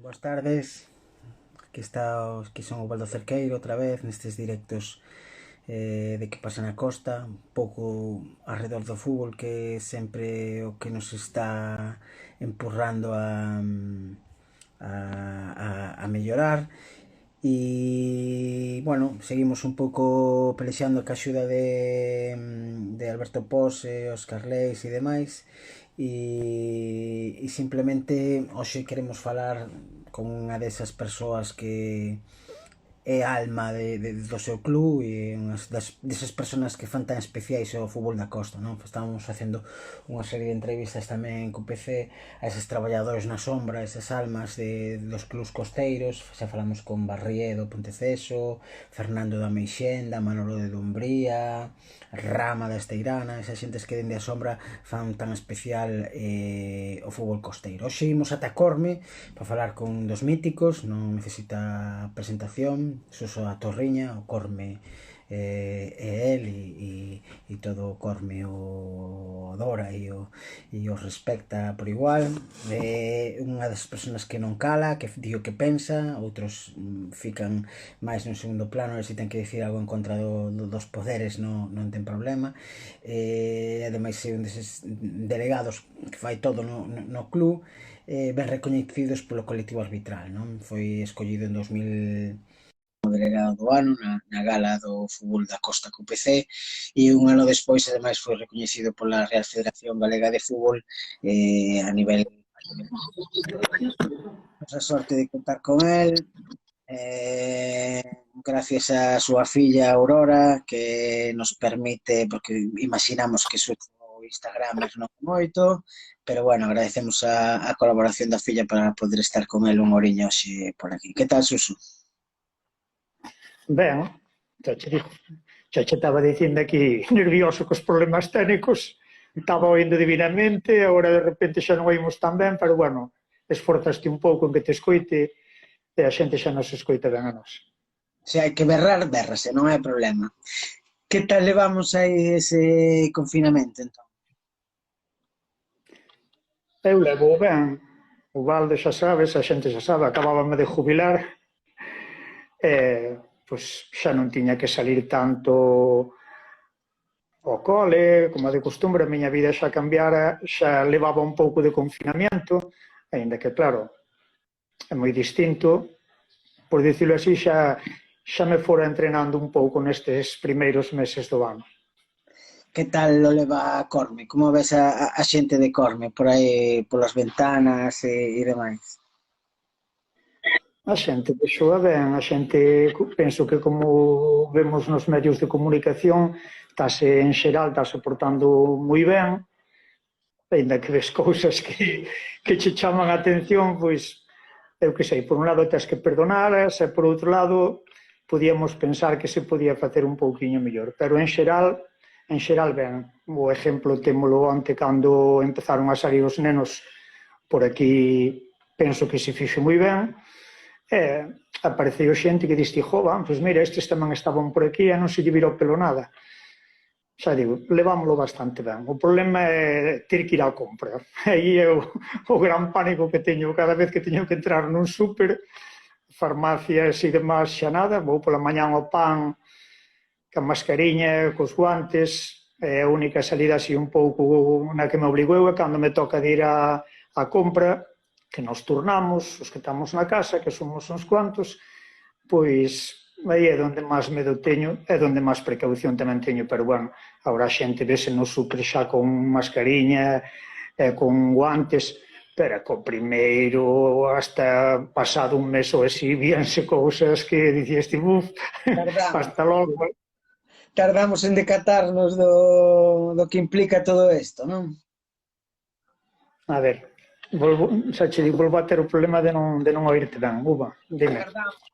Boas tardes, aquí son o Baldo Cerqueiro outra vez nestes directos de que pasa na costa, un pouco arredor do fútbol que sempre o que nos está empurrando a mellorar. E, bueno, seguimos un pouco pelexando ca axuda de Alberto Pos e Óscar Leis e demais, e simplemente hoxe queremos falar con unha desas persoas que é a alma do seu club e unhas desas persoas que fan tan especiais ao fútbol da costa, non? Estábamos facendo unha serie de entrevistas tamén co PC a eses traballadores na sombra, esas almas dos clubs costeiros. Xa falamos con Barriedo, Ponteceso, Fernando da Meixenda, Manolo de Dumbría, Rama da Esteirana, esas xentes que dende a sombra fan tan especial o fútbol costeiro. Hoxe imos ata Corme para falar con dos míticos, non necesita presentación, Suso a Torriña, o Corme e el e todo o Corme o adora e o respecta por igual. É unha das persoas que non cala, que di o que pensa, outros fican máis no segundo plano, se ten que dicir algo en contra dos poderes non ten problema. Ademais é un deses delegados que fai todo no club, ben recoñecidos polo colectivo arbitral, non? Foi escollido en 2000 como delegado do ano na gala do fútbol da Costa co PC, e un ano despois ademais foi recoñecido pola Real Federación Galega de Fútbol a nivel. Temos a sorte de contar con el, gracias a súa filla Aurora, que nos permite, porque imaginamos que o Instagram non moito, pero bueno, agradecemos a colaboración da filla para poder estar con el unha oriña hoxe por aquí. Que tal, Suso? Ben, xa che estaba dicindo aquí nervioso cos problemas técnicos, estaba oindo divinamente, agora de repente xa non oímos tan ben, pero bueno, esforzaste un pouco en que te escoite e a xente xa nos escoita ben a nós. Se hai que berrar, berrase, non hai problema. Que tal levamos aí ese confinamento, entón? Eu levo ben, o Valde xa sabes, a xente xa sabe, acabábame de jubilar, pois xa non tiña que salir tanto ao cole, como de costumbre, a miña vida xa cambiara, xa levaba un pouco de confinamiento, aínda que, claro, é moi distinto, por dicilo así, xa me fora entrenando un pouco nestes primeiros meses do ano. Que tal lo leva a Corme? Como ves a xente de Corme por aí, polas ventanas e demais? A xente vexoa ben, a xente, penso que como vemos nos medios de comunicación, en xeral estase portando moi ben, ainda que ves cousas que che chaman a atención, pois, eu que sei, por un lado tens que perdonaras, e por outro lado, podíamos pensar que se podía facer un pouquiño mellor, pero en xeral ben. O exemplo témolo onte cando empezaron a salir os nenos por aquí, penso que se fixo moi ben, e apareceu xente que diste, pois mira, estes tamén estaban por aquí e non se lle vira o pelo nada. Xa digo, levámoslo bastante ben. O problema é ter que ir á compra. Aí é o gran pánico que teño cada vez que teño que entrar nun súper, farmacias e demás, xa nada, vou pola mañán ao pan, ca mascariña, cos guantes, é a única salida así un pouco na que me obligo eu, é cando me toca de ir á compra, que nos turnamos, os que estamos na casa, que somos uns cuantos, pois aí é onde máis medo teño, é onde máis precaución tamén teño, pero bueno, agora a xente vese no super xa con mascariña e con guantes, pero co primeiro, hasta pasado un mes ou así, víanse cousas que dicías ti, hasta logo. Tardamos en decatarnos do que implica todo isto, non? A ver, xa che digo, volvo a ter o problema de non oírte ben. Uva, dime.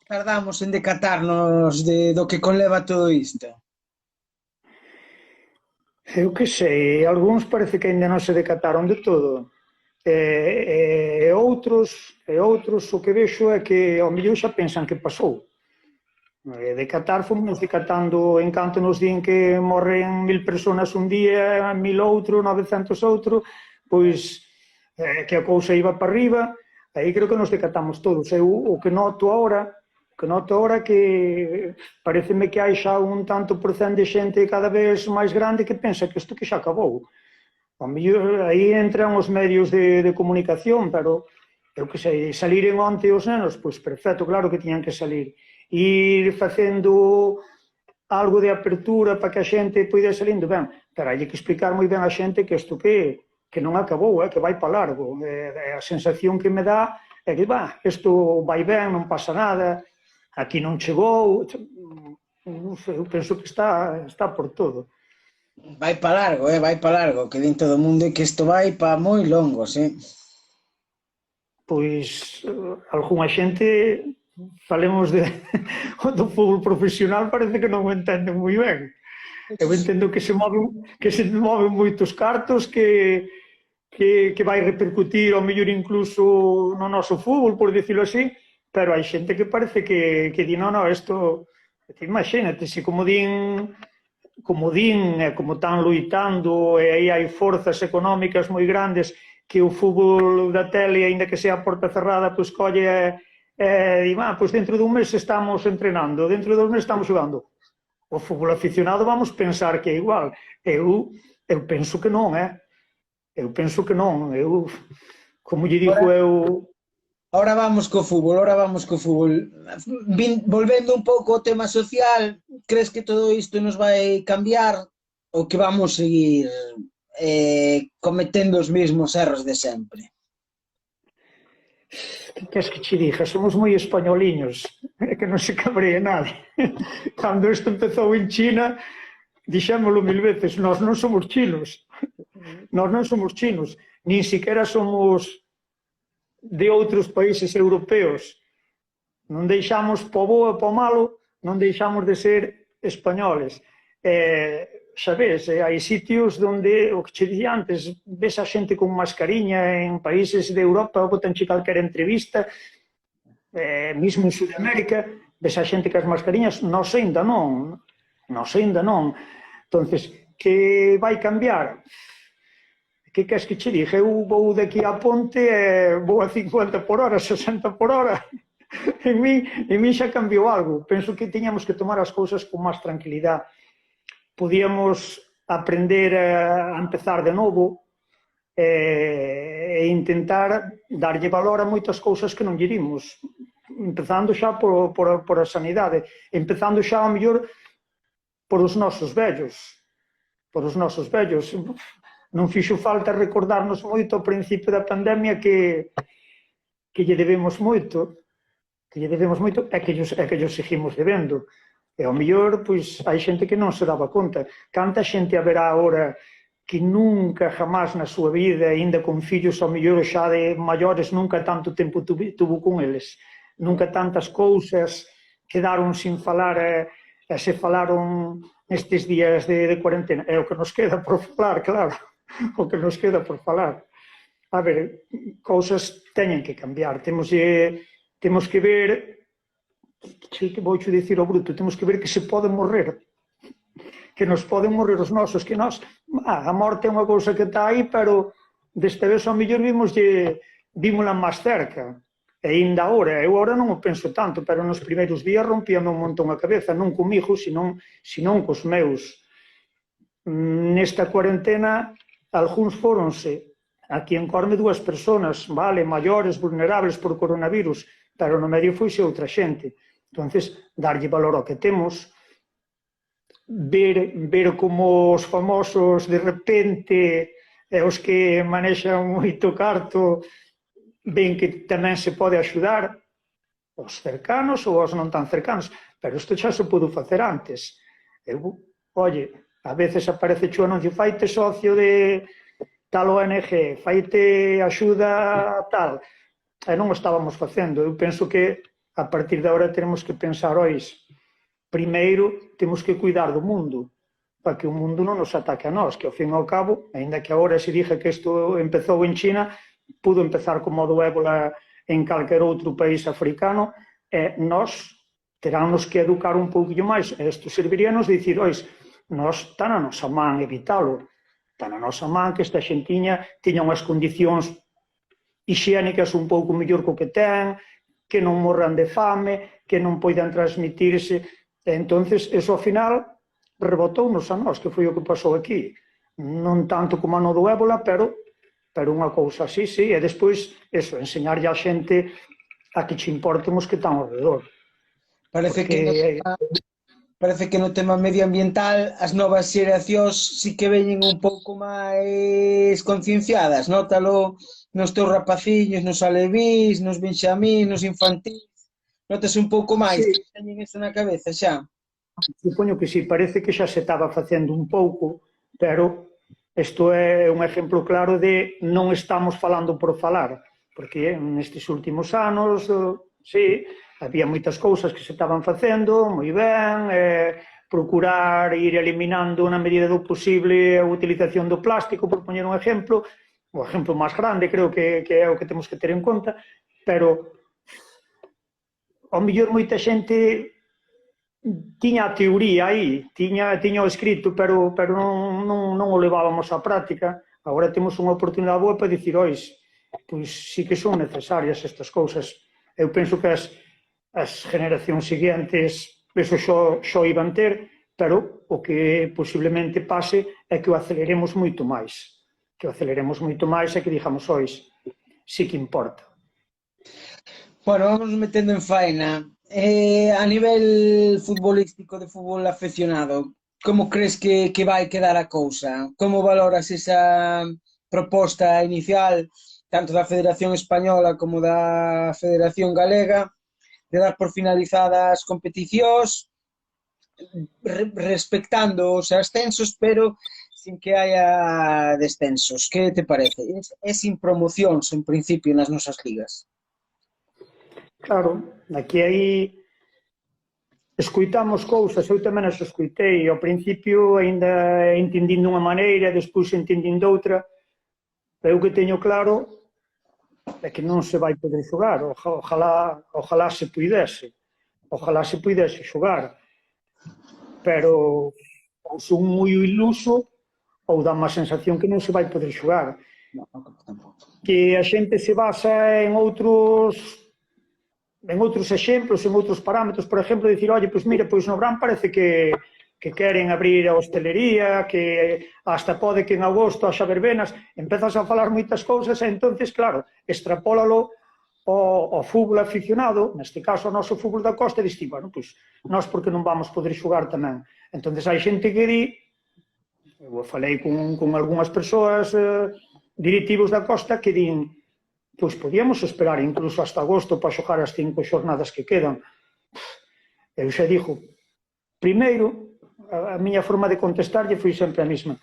Tardamos en decatarnos do que conleva todo isto. Eu que sei, algúns parece que ainda non se decataron de todo. E outros o que vexo é que ao mellor xa pensan que pasou. Decatar, fomos decatando en canto nos din que morren 1000 personas un día, 1000 outro, 900 outro, pois que a cousa iba para arriba, Aí creo que nos decatamos todos. Eu o que noto agora que pareceme que hai xa un tanto por cento de xente cada vez máis grande que pensa que isto que xa acabou. A mellor aí entran os medios de comunicación, pero eu que sei, saliren onte os nenos, pois perfecto, claro que tiñan que salir. Ir facendo algo de apertura para que a xente poida salindo ben, pero hai que explicar moi ben a xente que isto que non acabou, que vai para largo. A sensación que me dá é que, isto vai ben, non pasa nada, aquí non chegou, non sei, eu penso que está por todo. Vai para largo, que din todo o mundo que isto vai para moi longo, sí. Pois, algunha xente, falemos do fútbol profesional, parece que non o entenden moi ben. Eu entendo que se moven moitos cartos, que vai repercutir ao mellor incluso no noso fútbol, por dicilo así, pero hai xente que parece que di, non, isto, imagínate, se como están loitando, e aí hai forzas económicas moi grandes, que o fútbol da tele, aínda que sea a porta cerrada, pois colle e di, pois dentro dun mes estamos entrenando, dentro de 2 meses estamos xogando. O fútbol aficionado vamos pensar que é igual. Eu penso que non, Eu penso que non. Como lle digo eu... Ahora vamos co fútbol. Volvendo un pouco ao tema social, crees que todo isto nos vai cambiar ou que vamos seguir cometendo os mesmos erros de sempre? Que queres que che diga? Somos moi españoliños, que non se cabree nada. Cando isto empezou en China, dixémolo 1000 veces, nós non somos chinos. Nós non somos chinos, nin siquiera somos de outros países europeos. Non deixamos po bo e po malo, non deixamos de ser españoles. Xa ves, hai sitios onde, o que che dicía antes, ves a xente con mascariña en países de Europa, botanche calquera entrevista, mesmo en Sudamérica, ves a xente que as mascariñas, nós ainda non. Entonces, que vai cambiar? Que queres que che diga? Eu vou daqui á ponte e vou a 50 por hora, 60 por hora. En min xa cambiou algo. Penso que tiñamos que tomar as cousas con máis tranquilidade. Podíamos aprender a empezar de novo e intentar darlle valor a moitas cousas que non lle dimos. Empezando xa por a sanidade. Empezando xa, ao mellor, por os nosos vellos. Non fixo falta recordarnos moito ao principio da pandemia que lle debemos moito, e que lles seguimos debendo. E ao mellor, pois, hai xente que non se daba conta. Canta xente haberá agora que nunca, jamás na súa vida, ainda con fillos ao mellor xa de maiores, nunca tanto tempo tuvo con eles. Nunca tantas cousas quedaron sin falar e se falaron nestes días de cuarentena. É o que nos queda por falar, claro. O que nos queda por falar. A ver, cousas teñen que cambiar. Temos que ver, vou dicir ao bruto, temos que ver que se pode morrer. Que nos poden morrer os nosos, que nós, a morte é unha cousa que está aí, pero desta vez ao mellor vímola máis cerca. E ainda agora, eu agora non o penso tanto, pero nos primeiros días rompíame un montón a cabeza, non comigo, senón cos meus. Nesta cuarentena, algúns fóronse, aquí en Corme 2 persoas, maiores, vulnerables por coronavirus, pero no medio foise outra xente. Entonces, darlle valor ao que temos, ver como os famosos, de repente, os que manexan moito carto, ven que tamén se pode axudar os cercanos ou os non tan cercanos, pero isto xa se pudo facer antes. A veces aparece o anuncio, faite socio de tal ONG, faite axuda tal, e non o estábamos facendo. Eu penso que a partir de agora temos que pensar, primeiro temos que cuidar do mundo, para que o mundo non nos ataque a nós, que ao fin e ao cabo, ainda que agora se diga que isto empezou en China, pudo empezar como do ébola en calquer outro país africano, e nós teránnos que educar un pouquinho máis. Isto serviríanos de dicir, nós está na nosa man evitalo, está na nosa man que esta xentiña tiña unhas condicións hixiénicas un pouco mellor co que ten, que non morran de fame, que non poidan transmitirse. E entonces, eso ao final rebotounos a nós, que foi o que pasou aquí. Non tanto como ano do ébola, pero unha cousa así, sí. E despois, eso, enseñarlle a xente a que che importen os que están ao redor. Parece que Porque parece que no tema medioambiental as novas xeracións sí que veñen un pouco máis concienciadas, nótalo nos teus rapaciños, nos alevís, nos benxamín, nos infantís, notase un pouco máis, sí, teñen isto na cabeza xa. supoño que sí, parece que xa se estaba facendo un pouco, pero isto é un exemplo claro de non estamos falando por falar, porque nestes últimos anos, sí, había moitas cousas que se estaban facendo moi ben, procurar ir eliminando na medida do posible a utilización do plástico, por poñer un exemplo, o exemplo máis grande creo que é o que temos que ter en conta, pero ao mellor moita xente tiña a teoría aí, tiña o escrito, pero non o levábamos á práctica. Agora temos unha oportunidade boa para dicir, ois, pois sí que son necesarias estas cousas. Eu penso que as generacións seguintes eso xo iban ter, pero o que posiblemente pase é que o aceleremos moito máis. Que o aceleremos moito máis e que digamos, ois, sí que importa. Bueno, vamos metendo en faena. A nivel futbolístico, de fútbol afeccionado, como crees que vai quedar a cousa? Como valoras esa proposta inicial, tanto da Federación Española como da Federación Galega, de dar por finalizadas as competicións, respectando os ascensos, pero sin que haya descensos? Que te parece? É sin promocións, en principio, nas nosas ligas. Claro, aquí aí escoitamos cousas, eu tamén as escoitei, ao principio ainda entendín dunha maneira, despois entendín doutra, eu que teño claro é que non se vai poder xogar, ojalá se puidese xogar, pero ou son moi iluso ou dá má sensación que non se vai poder xogar, que a xente se basa en outros exemplos, en outros parámetros, por exemplo, dicir, oye, pois mira, pois no Gran parece que queren abrir a hostelería, que hasta pode que en agosto haxa verbenas, empezas a falar moitas cousas e entonces, claro, extrapólalo ao fútbol aficionado, neste caso ao noso fútbol da Costa, e diste, bueno, pois nós porque non vamos poder xogar tamén. Entonces hai xente que di, eu falei con algunhas persoas directivos da Costa que din, pois podíamos esperar incluso hasta agosto para xogar as 5 xornadas que quedan. Eu xa dixo, primeiro, a miña forma de contestarlle foi sempre a mesma.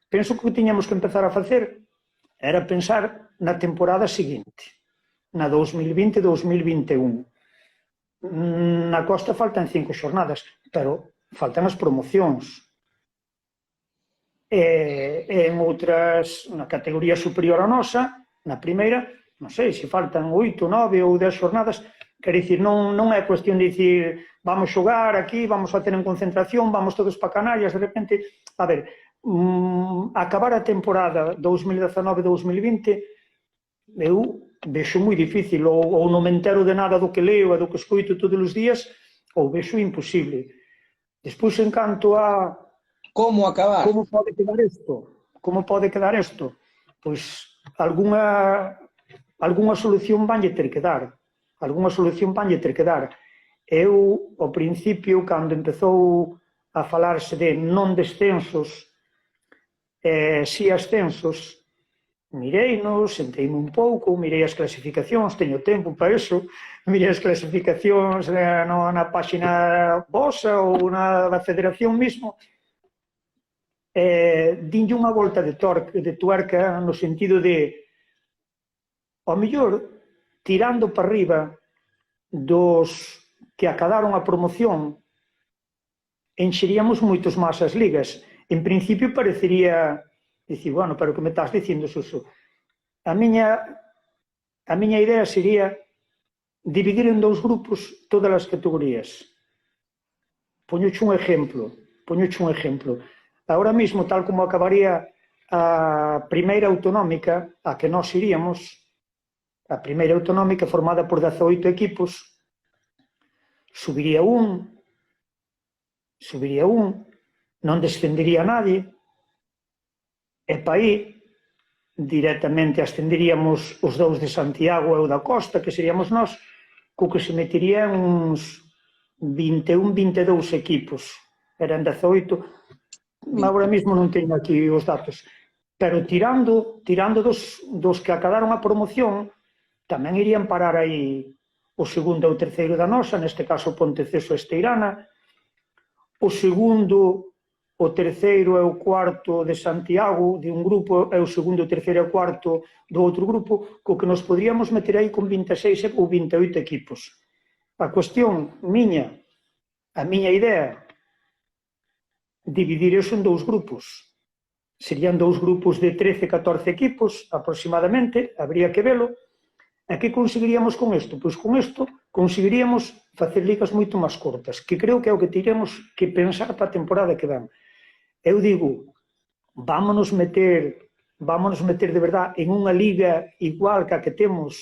Penso que o que tiñamos que empezar a facer era pensar na temporada seguinte, na 2020-2021. Na Costa faltan 5 xornadas, pero faltan as promocións. E en outras, na categoría superior a nosa, na primeira, non sei, se faltan 8, 9 ou 10 xornadas, quer dicir, non é cuestión de dicir vamos xogar aquí, vamos a ter en concentración, vamos todos para Canarias, de repente, a ver, acabar a temporada 2019-2020 eu vexo moi difícil, ou non me entero de nada do que leo e do que escoito todos os días, ou vexo imposible. Despois, en canto a como acabar? Como pode quedar isto? Como pode quedar isto? Pois algunha solución vanlle ter que dar. Algunha solución vanlle ter que dar. Eu, ao principio, cando empezou a falarse de non descensos, si ascensos, mirei-nos, senteime un pouco, mirei as clasificacións, teño tempo para iso, mirei as clasificacións na páxina vosa ou na federación mismo, dinlle unha volta de tuerca no sentido de, ao mellor, tirando para arriba dos que acadaron a promoción, enxeríamos moitos máis as ligas. En principio parecería dicir, bueno, pero que me estás dicindo, Suso? A miña idea sería dividir en 2 grupos todas as categorías. Poñoche un exemplo. Ahora mismo, tal como acabaría a primeira autonómica a que nós iríamos, A primeira autonómica formada por 18 equipos, subiría un, non descendería nadie, e para aí directamente ascenderíamos os dous de Santiago e o da Costa, que seríamos nós, co que se meterían uns 21, 22 equipos. Eran 18, agora mesmo non teño aquí os datos. Pero tirando dos que acadaron a promoción, tamén irían parar aí o segundo e o terceiro da nosa, neste caso Ponteceso e Esteirana, o segundo, o terceiro e o cuarto de Santiago, de un grupo, e o segundo, o terceiro e o cuarto do outro grupo, co que nos podríamos meter aí con 26 ou 28 equipos. A cuestión a miña idea, dividir iso en dous grupos. Serían dous grupos de 13, 14 equipos, aproximadamente, habría que velo. E que conseguiríamos con isto? Pois con isto conseguiríamos facer ligas moito máis cortas, que creo que é o que tiremos que pensar para a temporada que ven. Eu digo, vámonos meter de verdade en unha liga igual que a que temos.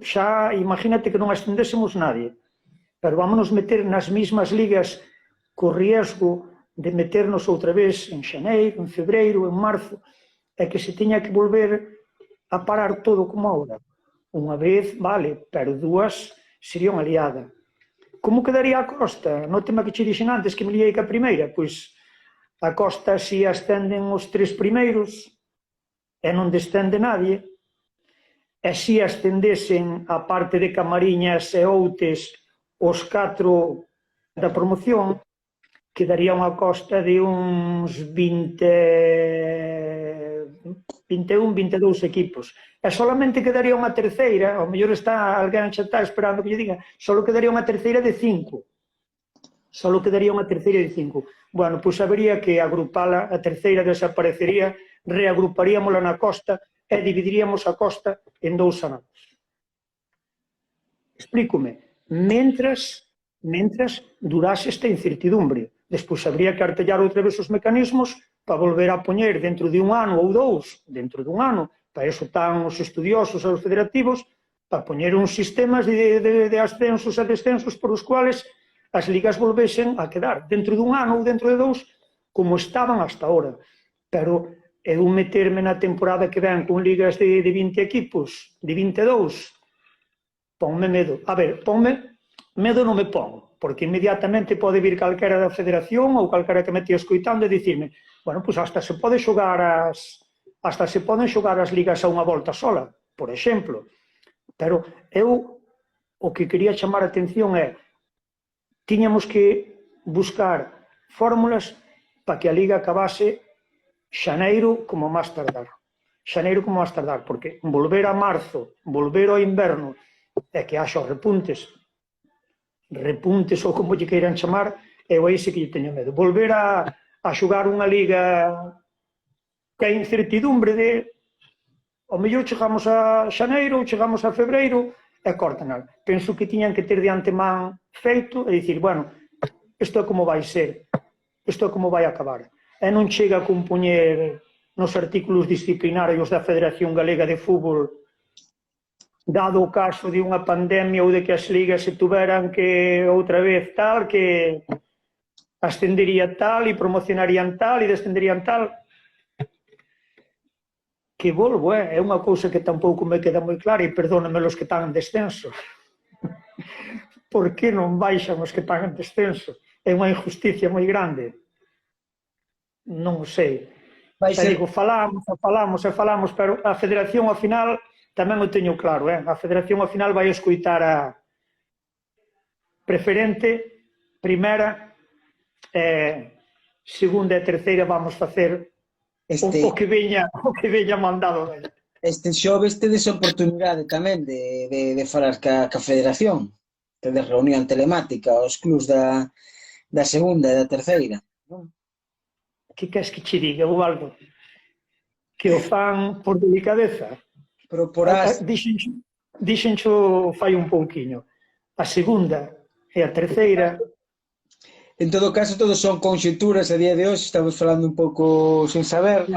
Xa, imagínate que non ascendésemos nadie, pero vámonos meter nas mesmas ligas co riesgo de meternos outra vez en xaneiro, en febreiro, en marzo, e que se teña que volver a parar todo como ahora. Unha vez, vale, pero dúas sería unha liada. Como quedaría a Costa? No tema que che dixen antes, que me liei ca primeira, pois a Costa si ascenden os 3 primeiros e non descende nadie, e si ascendesen a parte de Camariñas e Outes os 4 da promoción, quedaría unha Costa de uns 21, 22 equipos. E solamente quedaría unha terceira, ao mellor alguén xa está esperando que lle diga, só quedaría unha terceira de 5. Só quedaría unha terceira de 5. Bueno, pois habería que agrupala, a terceira desaparecería, reagruparíamola na Costa e dividiríamos a Costa en 2 anados. Explícome. Mentras durase esta incertidumbre. Despois habría que artellar outra vez os mecanismos para volver a poñer dentro de un ano ou dous, dentro dun ano, para iso están os estudiosos e os federativos, para poñer uns sistemas de ascensos e descensos por os cuales as ligas volvesen a quedar dentro dun ano ou dentro de dous, como estaban hasta ahora. Pero eu meterme na temporada que ven con ligas de 20 equipos, de 22, ponme medo. A ver, medo non me pon, porque inmediatamente pode vir calquera da federación ou calquera que me tia escoitando e dicirme, bueno, pois hasta se poden xogar as ligas a unha volta sola, por exemplo. Pero eu o que quería chamar a atención é tiñamos que buscar fórmulas para que a liga acabase xaneiro como máis tardar. Xaneiro como máis tardar, porque volver a marzo, volver ao inverno e que haxa os repuntes ou como lle queiran chamar, eu aí sí que lle teño medo. Volver a xogar unha liga que hai incertidumbre de ao mellor chegamos a xaneiro ou chegamos a febreiro e cortan. Penso que tiñan que ter de antemán feito e dicir, bueno, isto é como vai ser, isto é como vai acabar. E non chega a compoñer nos artículos disciplinarios da Federación Galega de Fútbol, dado o caso de unha pandemia ou de que as ligas se tuveran que outra vez tal, que ascendería tal e promocionarían tal e descenderían tal. Que volvo, é unha cousa que tampouco me queda moi clara e perdóname os que están en descenso. Por que non baixan os que están en descenso? É unha injusticia moi grande. Non sei. Digo, falamos, pero a federación ao final tamén o teño claro, a federación ao final vai escoitar a preferente, primeira, segunda e terceira vamos facer o que veña mandado dela. Este xoves tedes oportunidade tamén de falar ca federación, tedes reunión telemática aos clubs da segunda e da terceira, non? Que queres que che diga, Ubaldo? Que o fan por delicadeza? Dixenxo fai un pouquiño. A segunda e a terceira... En todo caso, todos son conxunturas a día de hoxe, estamos falando un pouco sen saber.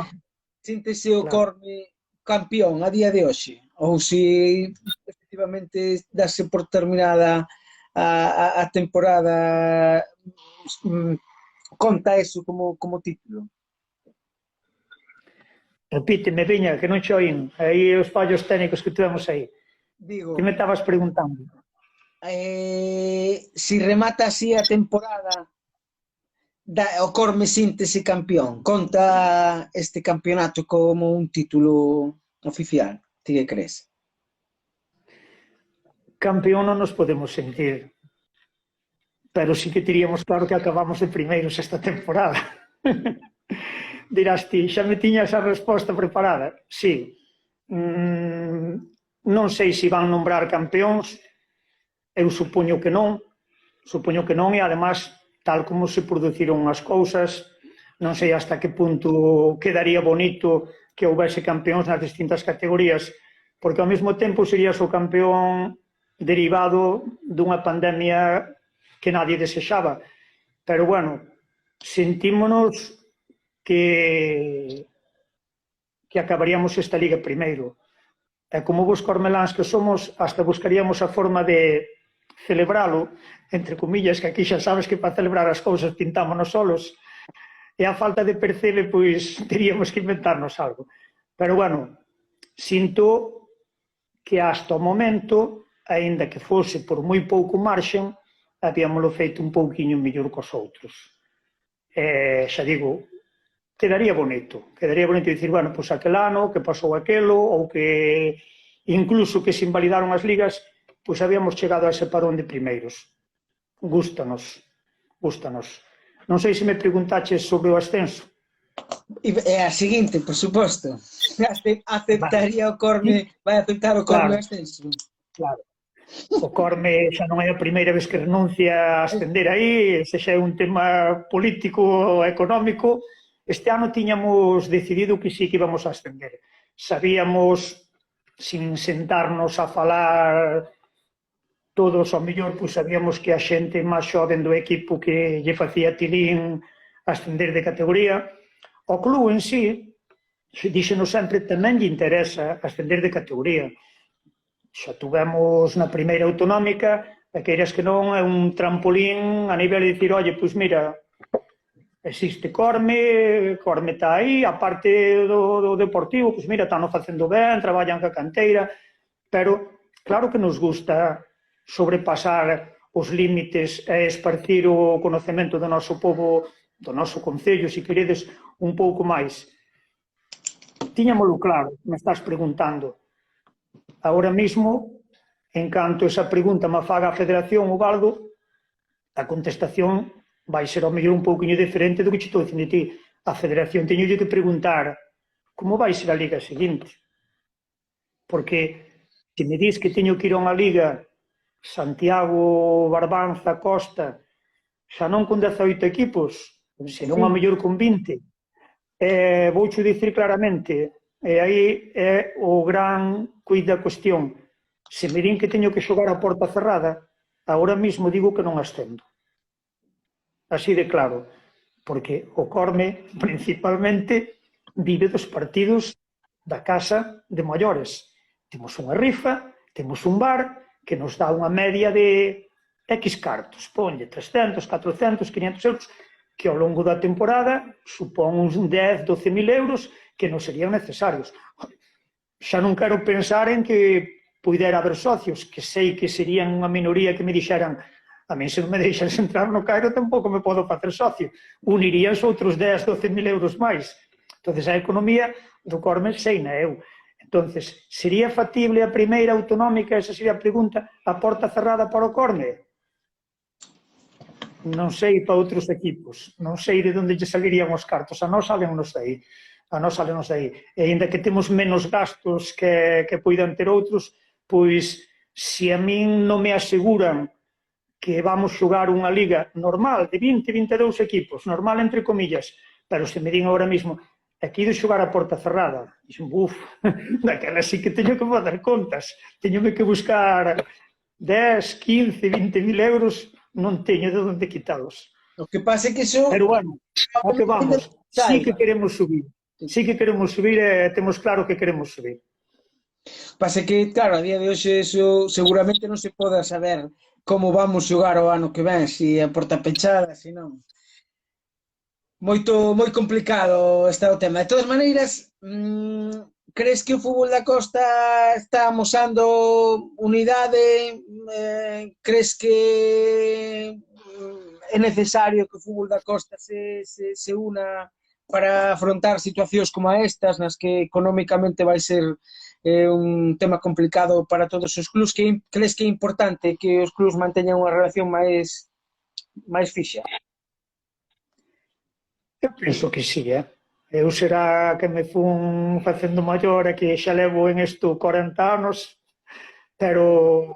Síntese o Corme campión a día de hoxe, ou se efectivamente darse por terminada a temporada, conta eso como título. Repíteme, Viña, que non che oín. Aí os fallos técnicos que tivemos aí. Digo, Que me estabas preguntando? si remata así a temporada, o Corme síntese campeón, conta este campeonato como un título oficial, ti que crees? Campeón non nos podemos sentir, pero sí que teríamos claro que acabamos de primeiros esta temporada. Dirás ti, xa me tiñas a resposta preparada? Sí. Non sei se van nombrar campeóns, eu supoño que non, e además, tal como se produciron as cousas, non sei hasta que punto quedaría bonito que houvese campeóns nas distintas categorías, porque ao mesmo tempo serías o campeón derivado dunha pandemia que nadie desexaba. Pero, bueno, sentímonos que acabaríamos esta liga primeiro. E como vos cormeláns que somos, hasta buscaríamos a forma de celebralo, entre comillas, que aquí xa sabes que para celebrar as cousas pintámonos solos, e a falta de percebe, pois, teríamos que inventarnos algo. Pero, bueno, sinto que hasta o momento, aínda que fose por moi pouco marxen, habíamoslo feito un pouquiño mellor cos outros. Xa digo, quedaría bonito dicir, bueno, pois aquel ano que pasou aquelo, ou que incluso que se invalidaron as ligas, pois habíamos chegado a ese parón de primeiros. Gústanos. Non sei se me preguntaches sobre o ascenso. É a seguinte, por suposto. Aceptaría o Corme, vai aceptar o Corme o ascenso? Claro. O Corme xa non é a primeira vez que renuncia a ascender aí, ese xa é un tema político, económico. Este ano tiñamos decidido que sí que íbamos a ascender. Sabíamos, sin sentarnos a falar todos, ao mellor, pois sabíamos que a xente máis xoven do equipo que lle facía tilín ascender de categoría. O club en sí, díxenos sempre, tamén lle interesa ascender de categoría. Xa tuvemos na primeira autonómica, e queiras que non, é un trampolín a nivel de dicir, oye, pois mira, existe Corme está aí, a parte do deportivo, pois mira, están facendo ben, traballan ca canteira, pero claro que nos gusta sobrepasar os límites e esparcir o conocemento do noso povo, do noso concello, se queredes, un pouco máis. Tiñamolo claro, me estás preguntando. Agora mesmo, en canto esa pregunta me faga a Federación, o Baldo, a contestación vai ser ao mellor un pouquinho diferente do que te estou dicindo ti. A Federación teño que preguntar como vai ser a liga seguinte. Porque se me dis que teño que ir a unha liga Santiago, Barbanza, Costa, xa non con 18 equipos, senón ao mellor con 20. Voucho dicir claramente, e aí é o gran cuid da cuestión. Se me din que teño que xogar a porta cerrada, agora mesmo digo que non ascendo. Así de claro, porque o Corme principalmente vive dos partidos da casa de maiores. Temos unha rifa, temos un bar que nos dá unha media de X cartos, ponlle 300, 400, 500 euros, que ao longo da temporada supón uns 10, 12 mil euros que non serían necesarios. Xa non quero pensar en que pudera haber socios, que sei que serían unha minoría que me dixeran a mí se non me deixas entrar no Cairo tampouco me podo facer socio. Unirían outros 10, 12 mil euros máis. Entón, a economía do Corme seina eu. Entón, sería factible a primeira autonómica, esa sería a pregunta, a porta cerrada para o Corme? Non sei para outros equipos. Non sei de onde lle salirían os cartos. A nós salennos aí. E ainda que temos menos gastos que poidan ter outros, pois, se a min non me aseguran que vamos xogar unha liga normal de 20, 22 equipos, normal entre comillas, pero se me din agora mesmo, aquí de xogar a porta cerrada, dixen, daquela sí que teño que fazer contas, teño que buscar 10, 15, 20 mil euros, non teño de onde quitalos. O que pasa é que iso... Pero bueno, o que vamos, sí que queremos subir e temos claro que queremos subir. Pasa que, claro, a día de hoxe eso seguramente non se poda saber como vamos xogar o ano que ven, se a porta pechada, se non. Moi complicado está o tema. De todas maneiras, crees que o fútbol da Costa está amosando unidade? Crees que é necesario que o fútbol da Costa se una para afrontar situacións como estas, nas que económicamente vai ser un tema complicado para todos os clubs? Que crees que é importante que os clubs manteñan unha relación máis fixa? Eu penso que sí, eh? Eu será que me fun facendo maior e que xa levo en isto 40 anos, pero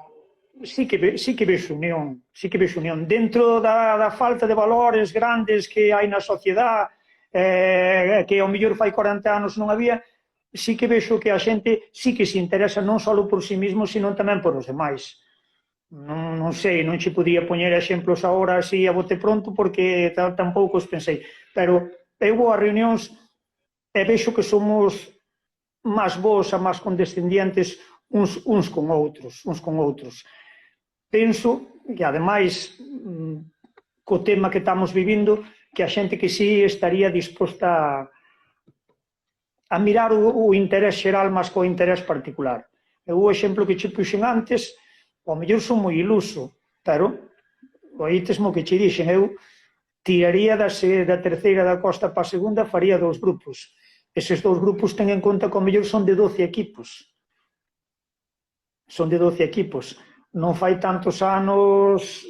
sí que vexo unión, sí que vexo unión. Dentro da falta de valores grandes que hai na sociedade, que ao mellor fai 40 anos non había, sí que vexo que a xente sí que se interesa non só por si mismo, sino tamén por os demais. Non sei, non che podía poñer exemplos agora así a bote pronto porque tampouco os pensei, pero eu vou a reunións e vexo que somos máis bons e máis condescendientes uns con outros. Penso que, ademais, co tema que estamos vivindo, que a xente que sí estaría disposta a mirar o interés xeral máis co interés particular. Eu o exemplo que che puxen antes, ao mellor son moi iluso, pero oítesmo que che dixen, eu tiraría da terceira da Costa para a segunda, faría 2 grupos. Eses 2 grupos ten en conta que ao mellor son de 12 equipos. Son de 12 equipos. Non fai tantos anos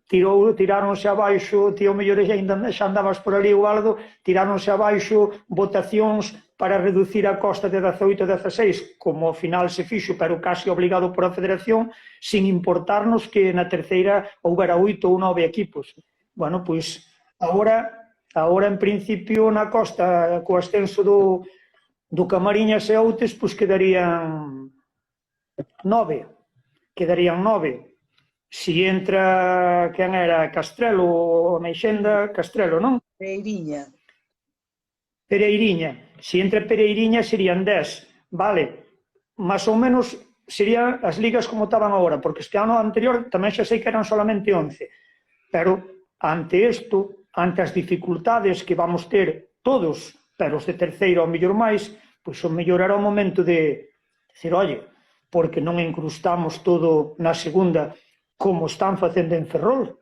tiráronse abaixo, ti ao mellor xa andabas por ali o algo, tiráronse abaixo votacións para reducir a Costa de 18 a 16, como ao final se fixo, pero casi obligado por a Federación, sin importarnos que na terceira houbera 8 ou 9 equipos. Bueno, pois, agora en principio na Costa, co ascenso do Camariñas e Outes, pois quedarían 9. Si entra, quen era, Castrelo ou Meixenda, Castrelo, non? Pereiriña. Si entra Pereiriña serían 10, vale, máis ou menos serían as ligas como estaban agora, porque este ano anterior tamén xa sei que eran solamente 11, pero ante isto, ante as dificultades que vamos ter todos, pero os de terceiro ao mellor máis, pois o mellor era o momento de dizer, oye, porque non incrustamos todo na segunda como están facendo en Ferrol.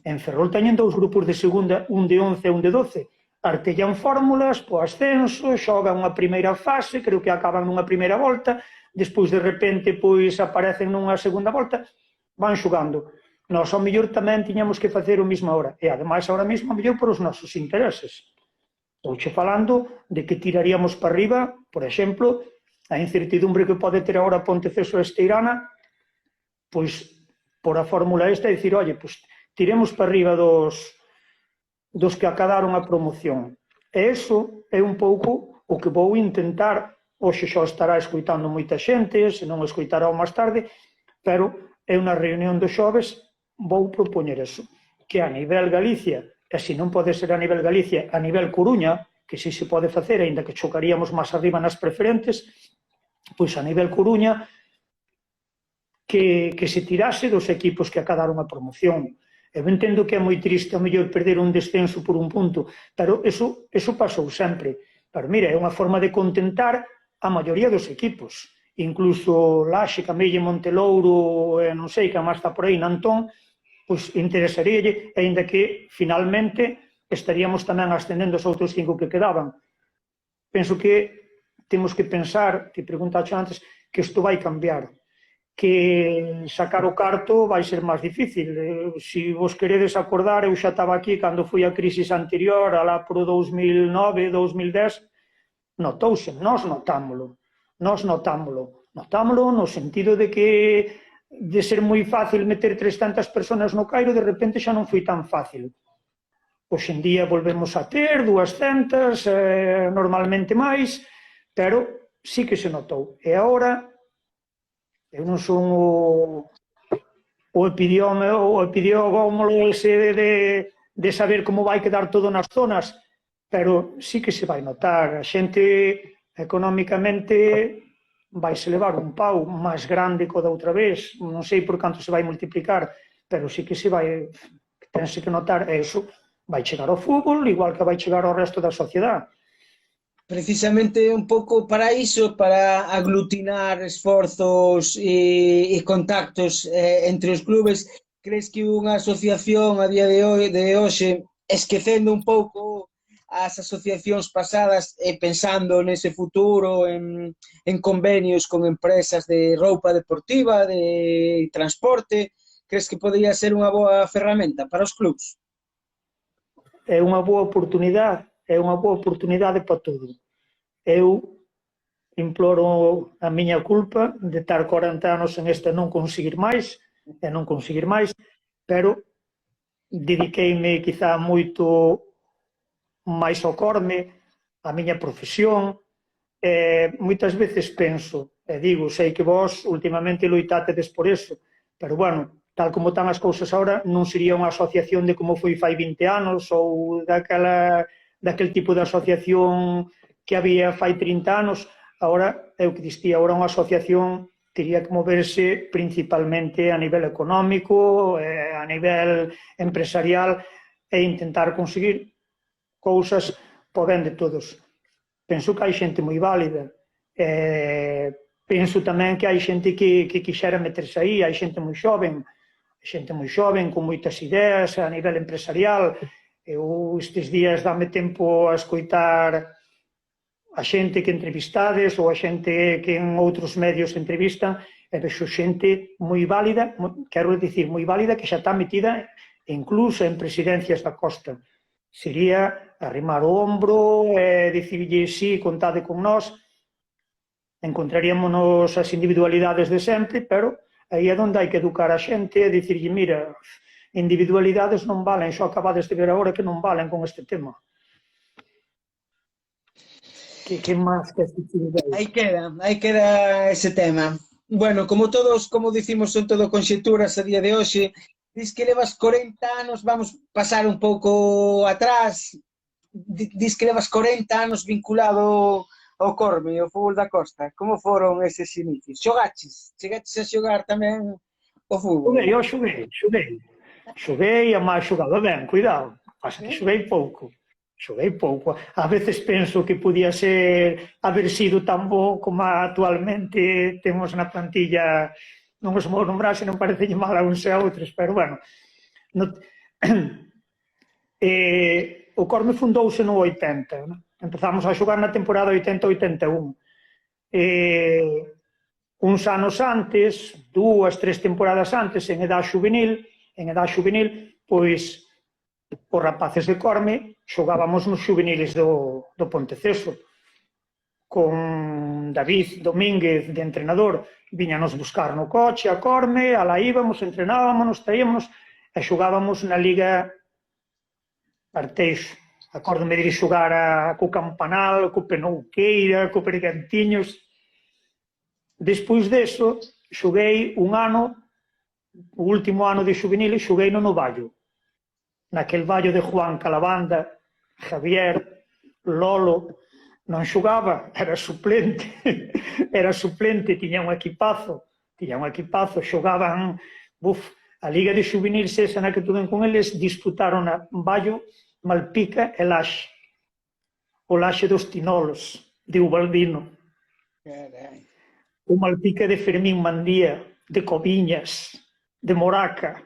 En Ferrol teñen 2 grupos de segunda, un de 11 e un de 12. Artellan fórmulas po ascenso, xogan unha primeira fase, creo que acaban nunha primeira volta, despois de repente pois aparecen nunha segunda volta, van xogando. Nós ao mellor tamén tiñamos que facer o mesmo ahora, e ademais ahora mesmo ao mellor por os nosos intereses. Estou falando de que tiraríamos para arriba, por exemplo, a incertidumbre que pode ter agora Ponteceso e Esteirana, pois por a fórmula esta e dicir, oye, pois tiremos para arriba dos que acadaron a promoción. E iso é un pouco o que vou intentar, hoxe xa estará escoitando moita xente, se non escoitará máis tarde, pero eu na reunión dos xoves vou propoñer eso, que a nivel Galicia, e se non pode ser a nivel Galicia, a nivel Coruña, que si se pode facer, aínda que chocaríamos máis arriba nas preferentes, pois a nivel Coruña, que se tirase dos equipos que acadaron a promoción. Eu entendo que é moi triste ao mellor perder un descenso por un punto, pero eso pasou sempre. Pero mira, é unha forma de contentar a maioría dos equipos. Incluso Laxe, Camelle, Montelouro, non sei que máis está por aí, Nantón, pois interesaríalle, aínda que finalmente estaríamos tamén ascendendo os outros 5 que quedaban. Penso que temos que pensar, te preguntaxe antes, que isto vai cambiar, que sacar o carto vai ser máis difícil. Se vos queredes acordar, eu xa estaba aquí cando foi a crisis anterior, alá por 2009, 2010, notouse, nós notámolo no sentido de que de ser moi fácil meter 300 personas no Cairo, de repente xa non foi tan fácil. Hoxe en día volvemos a ter 200, normalmente máis, pero sí que se notou. E agora, eu non son o epidemiólogo ese de saber como vai quedar todo nas zonas, pero sí que se vai notar. A xente económicamente vai se levar un pau máis grande que o da outra vez, non sei por canto se vai multiplicar, pero sí que se vai, tense que notar, eso vai chegar ao fútbol igual que vai chegar ao resto da sociedade. Precisamente un pouco para iso, para aglutinar esforzos e contactos entre os clubes, crees que unha asociación a día de hoxe, esquecendo un pouco as asociacións pasadas e pensando nese futuro, en convenios con empresas de roupa deportiva, de transporte, crees que podría ser unha boa ferramenta para os clubs? É unha boa oportunidade para todo. Eu imploro a miña culpa de estar 40 anos en este non conseguir máis, pero dediqueime quizá moito máis ao corme, a miña profesión, moitas veces penso, e digo, sei que vós últimamente loitátedes por eso, pero bueno, tal como están as cousas agora, non sería unha asociación de como foi fai 20 anos ou daquel tipo de asociación que había fai 30 anos. Agora, é o que distía, agora unha asociación teria que moverse principalmente a nivel económico, a nivel empresarial, e intentar conseguir cousas para o ben de todos. Penso que hai xente moi válida, penso tamén que hai xente que quixera meterse aí, hai xente moi xoven con moitas ideas a nivel empresarial. Eu estes días dame tempo a escoitar a xente que entrevistades ou a xente que en outros medios entrevistan, e vexo xente moi válida, quero dicir, moi válida, que xa está metida incluso en presidencias da Costa. Sería arrimar o ombro e dicirlle, sí, contade con nós, encontraríamos as individualidades de sempre, pero aí é onde hai que educar a xente e dicirlle, mira, individualidades non valen, xo acabades de ver agora que non valen con este tema. Que máis que Aí queda ese tema. Bueno, como dicimos, son todo conxeturas a día de hoxe. Dis que levas 40 anos, vamos pasar un pouco atrás, dis que levas 40 anos vinculado ao Corme, ao fútbol da Costa. Como foron eses inicios? Chegaches a xogar tamén o fútbol? Xoguei, a máis xogaba ben, cuidado, pasa que xoguei pouco. A veces penso que podía haber sido tan bo como actualmente temos na plantilla. Non os vou nombrar, se non parecelle mal a uns e a outros, pero bueno. O Corme fundouse no 80, empezamos a xogar na temporada 80-81. Uns anos antes, 2-3 temporadas antes, en edad xuvenil, pois os rapaces de Corme xogábamos nos xuveniles do Ponteceso, con David Domínguez de entrenador. Viñanos buscar no coche a Corme, alá íbamos, entrenábamos, traíamos e xogábamos na Liga Arteixo. Acórdome de ir xogar co Campanal, co Penouqueira, co Pergantiños. Despois deso, xoguei un ano, o último ano de xuvenil, xoguei no Vallo. Naquel Vallo de Juan Calabanda, Javier, Lolo. Non xogaba, era suplente, tiña un equipazo, xogaban, a Liga de Xuvenil esa na que tuven con eles, disputaron a Vallo, Malpica e Laxe, o Laxe dos Tinolos, de Ubaldino, o Malpica de Fermín Mandía, de Coviñas, de Moraca,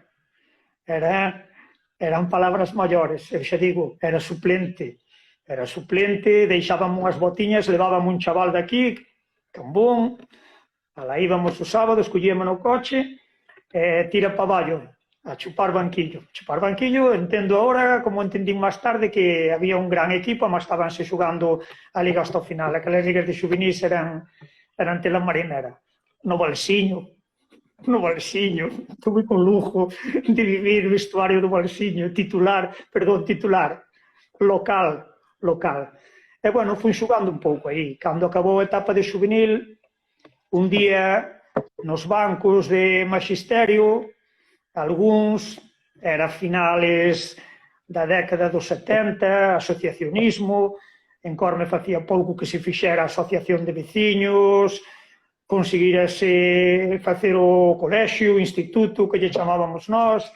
eran palabras maiores, eu xa digo, era suplente, deixábamos unhas botiñas, levábamos un chaval de aquí, Cambón, alá íbamos o sábado, escollíamos no coche, tira para Vallo, a chupar banquillo. Entendo agora, como entendín máis tarde, que había un gran equipo, mas estabanse xogando a liga hasta o final. Aquelas ligas de xuvenis eran tela marinera. No Valsiño, tuve con lujo de vivir vestuario do Valsiño, titular, local. E, bueno, fui xogando un pouco aí. Cando acabou a etapa de xuvenil, un día nos bancos de maxisterio, algúns, era finales da década dos 70, asociacionismo, en Corme facía pouco que se fixera a asociación de veciños, conseguirase facer o colexio, o instituto, que lle chamábamos nós,